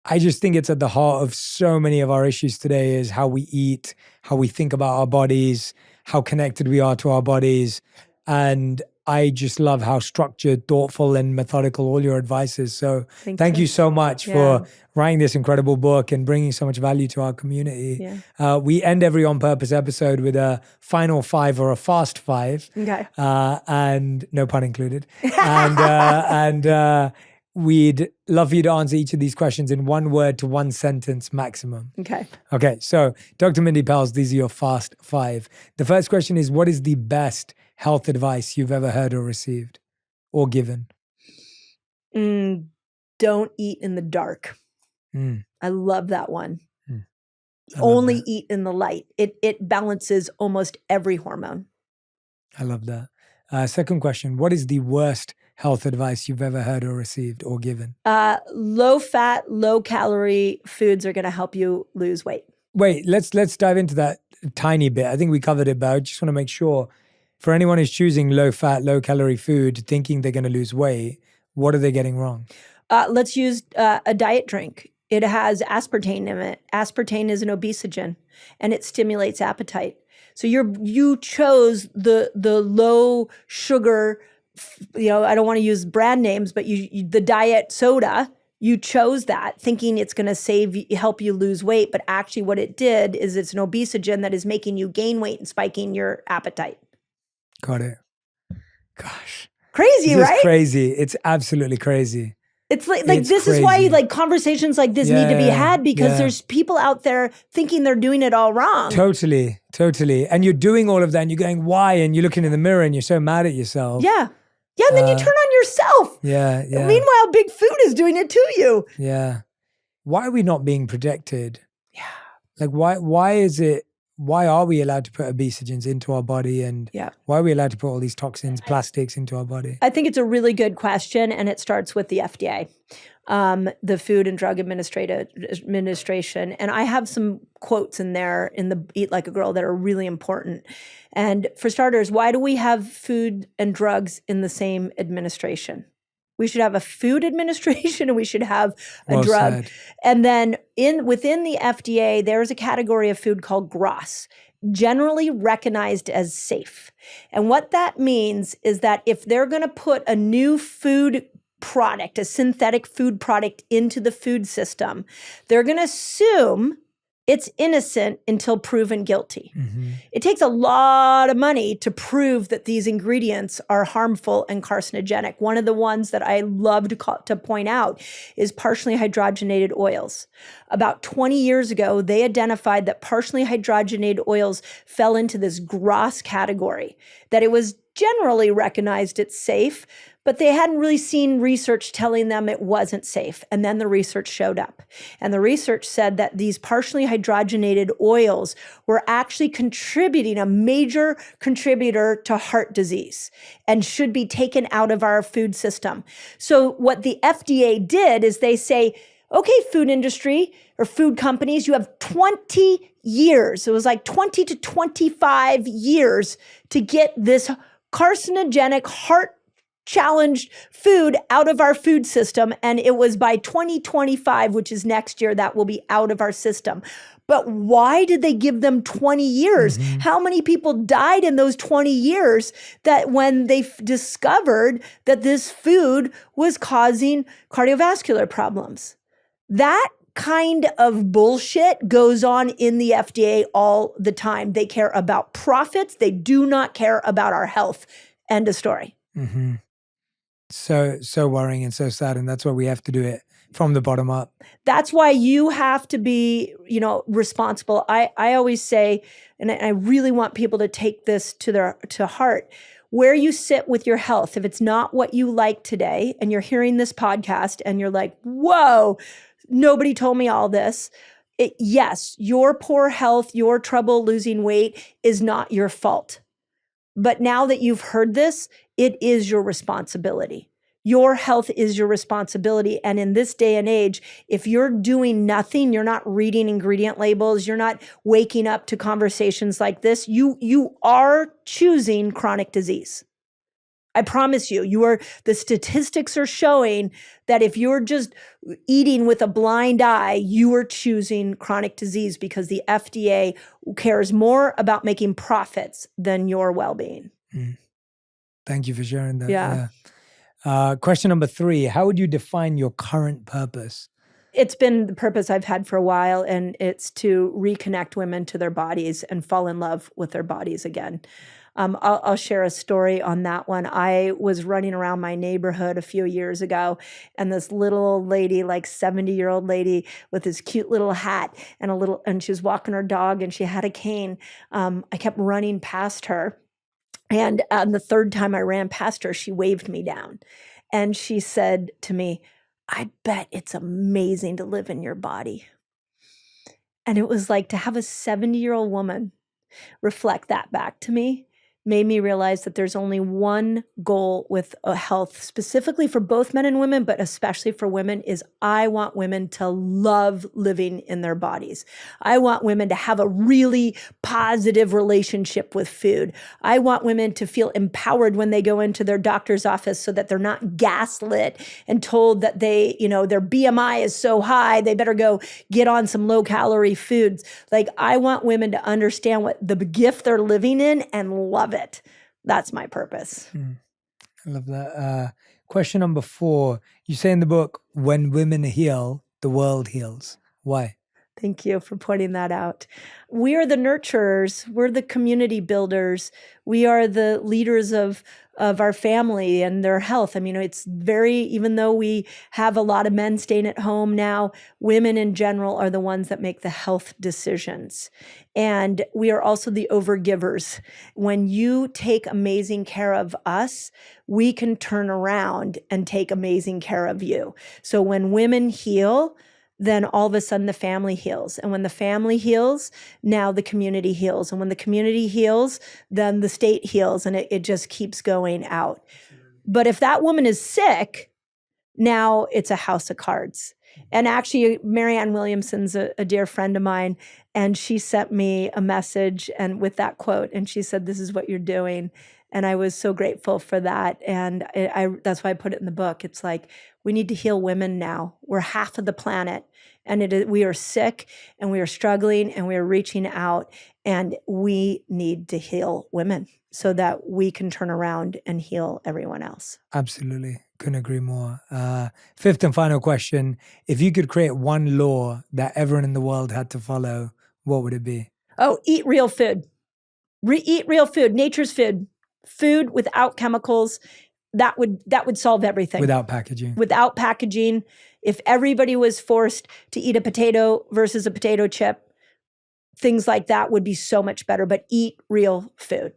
I just think it's at the heart of so many of our issues today is how we eat, how we think about our bodies, how connected we are to our bodies. And I just love how structured, thoughtful, and methodical all your advice is. So thank you so much for writing this incredible book and bringing so much value to our community. Yeah. We end every On Purpose episode with a final 5 or a fast 5. Okay. And no pun included. And we'd love for you to answer each of these questions in 1 word to 1 sentence maximum. Okay. So Dr. Mindy Pelz, these are your fast 5. The first question is, what is the best health advice you've ever heard or received or given? Don't eat in the dark. I love that one. Only eat in the light. It balances almost every hormone. I love that. Second question, what is the worst health advice you've ever heard or received or given? Low fat, low calorie foods are going to help you lose weight. Wait, let's dive into that a tiny bit. I think we covered it, but I just want to make sure for anyone who's choosing low fat, low calorie food, thinking they're going to lose weight, what are they getting wrong? Let's use a diet drink. It has aspartame in it. Aspartame is an obesogen, and it stimulates appetite. So you chose the low sugar, I don't want to use brand names, but the diet soda, you chose that thinking it's going to help you lose weight. But actually what it did is it's an obesogen that is making you gain weight and spiking your appetite. Got it. Gosh. Crazy, this right? Is crazy. It's absolutely crazy. It's like It's this crazy. is why conversations like this need to be had, because there's people out there thinking they're doing it all wrong. Totally. And you're doing all of that and you're going, why? And you're looking in the mirror and you're so mad at yourself. Yeah. And then you turn on yourself. Yeah. Meanwhile, big food is doing it to you. Yeah. Why are we not being protected? Yeah. Like why are we allowed to put obesogens into our body, and why are we allowed to put all these toxins, plastics into our body? I think it's a really good question, and it starts with the FDA, the Food and Drug Administration. And I have some quotes in there in the Eat Like a Girl that are really important. And for starters, why do we have food and drugs in the same administration? We should have a food administration and we should have a drug. Said. And then within the FDA, there's a category of food called GRAS, generally recognized as safe. And what that means is that if they're going to put a new food product, a synthetic food product into the food system, they're going to assume it's innocent until proven guilty. Mm-hmm. It takes a lot of money to prove that these ingredients are harmful and carcinogenic. One of the ones that I love to point out is partially hydrogenated oils. About 20 years ago, they identified that partially hydrogenated oils fell into this GRAS category, that it was generally recognized it's safe, but they hadn't really seen research telling them it wasn't safe. And then the research showed up. And the research said that these partially hydrogenated oils were actually contributing, a major contributor to heart disease, and should be taken out of our food system. So what the FDA did is they say, Okay, food industry or food companies, you have 20 years. It was like 20 to 25 years to get this carcinogenic, heart challenged food out of our food system. And it was by 2025, which is next year, that will be out of our system. But why did they give them 20 years? How many people died in those 20 years that when they discovered that this food was causing cardiovascular problems? That kind of bullshit goes on in the FDA all the time. They care about profits. They do not care about our health. End of story. So worrying and so sad. And that's why we have to do it from the bottom up. That's why you have to be, responsible. I always say, and I really want people to take this to heart, where you sit with your health. If it's not what you like today, and you're hearing this podcast and you're like, whoa, nobody told me all this. Yes, your poor health, your trouble losing weight is not your fault. But now that you've heard this, it is your responsibility. Your health is your responsibility. And in this day and age, if you're doing nothing, you're not reading ingredient labels, you're not waking up to conversations like this, you are choosing chronic disease. I promise you, the statistics are showing that if you're just eating with a blind eye, you are choosing chronic disease because the FDA cares more about making profits than your well-being. Thank you for sharing that. Yeah. Question number 3, how would you define your current purpose? It's been the purpose I've had for a while, and it's to reconnect women to their bodies and fall in love with their bodies again. I'll share a story on that one. I was running around my neighborhood a few years ago, and this little old lady, like 70-year-old lady with this cute little hat and she was walking her dog and she had a cane. I kept running past her. And the third time I ran past her, she waved me down. And she said to me, I bet it's amazing to live in your body. And it was like to have a 70-year-old woman reflect that back to me made me realize that there's only one goal with health, specifically for both men and women, but especially for women, is I want women to love living in their bodies. I want women to have a really positive relationship with food. I want women to feel empowered when they go into their doctor's office so that they're not gaslit and told that their BMI is so high, they better go get on some low-calorie foods. Like, I want women to understand what the gift they're living in and love it. That's my purpose. I love that. Question number 4. You say in the book, when women heal, the world heals. Why? Thank you for pointing that out. We are the nurturers. We're the community builders. We are the leaders of our family and their health. I mean, even though we have a lot of men staying at home now, women in general are the ones that make the health decisions. And we are also the overgivers. When you take amazing care of us, we can turn around and take amazing care of you. So when women heal, then all of a sudden the family heals. And when the family heals, now the community heals. And when the community heals, then the state heals, and it just keeps going out. But if that woman is sick, now it's a house of cards. And actually, Marianne Williamson's a dear friend of mine, and she sent me a message and with that quote, and she said, "This is what you're doing." And I was so grateful for that. And that's why I put it in the book. It's like, we need to heal women now. We're half of the planet, and we are sick, and we are struggling, and we are reaching out, and we need to heal women so that we can turn around and heal everyone else. Absolutely. Couldn't agree more. 5th and final question. If you could create one law that everyone in the world had to follow, what would it be? Oh, eat real food. Eat real food, nature's food. Food without chemicals, that would solve everything. Without packaging. Without packaging. If everybody was forced to eat a potato versus a potato chip, things like that would be so much better. But eat real food.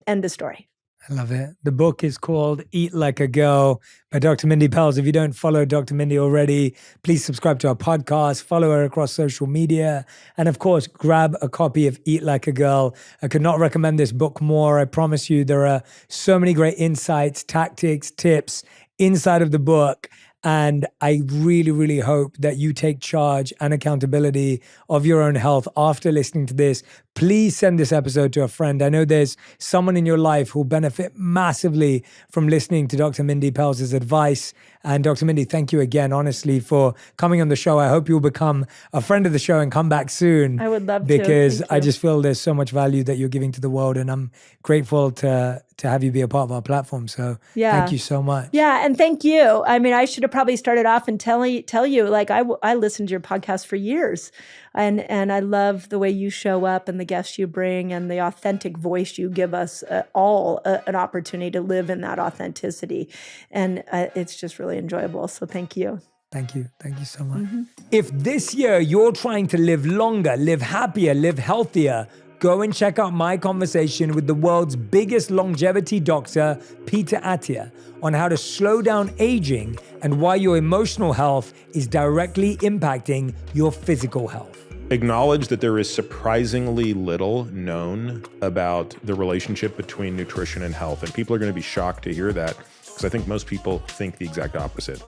End of story. I love it. The book is called Eat Like a Girl by Dr. Mindy Pelz. If you don't follow Dr. Mindy already, please subscribe to our podcast, follow her across social media, and of course, grab a copy of Eat Like a Girl. I could not recommend this book more. I promise you, there are so many great insights, tactics, tips inside of the book. And I really, really hope that you take charge and accountability of your own health after listening to this. Please send this episode to a friend. I know there's someone in your life who'll benefit massively from listening to Dr. Mindy Pelz's advice. And Dr. Mindy, thank you again, honestly, for coming on the show. I hope you'll become a friend of the show and come back soon. I would love to. Because Thank I you. just feel there's so much value that you're giving to the world. And I'm grateful to have you be a part of our platform. So thank you so much. Yeah, and thank you. I mean, I should have probably started off and tell you, like I listened to your podcast for years, and I love the way you show up and the guests you bring and the authentic voice you give us all an opportunity to live in that authenticity, and it's just really enjoyable. So thank you. Thank you. Thank you so much. If this year you're trying to live longer, live happier, live healthier, go and check out my conversation with the world's biggest longevity doctor, Peter Attia, on how to slow down aging and why your emotional health is directly impacting your physical health. Acknowledge that there is surprisingly little known about the relationship between nutrition and health. And people are going to be shocked to hear that, because I think most people think the exact opposite.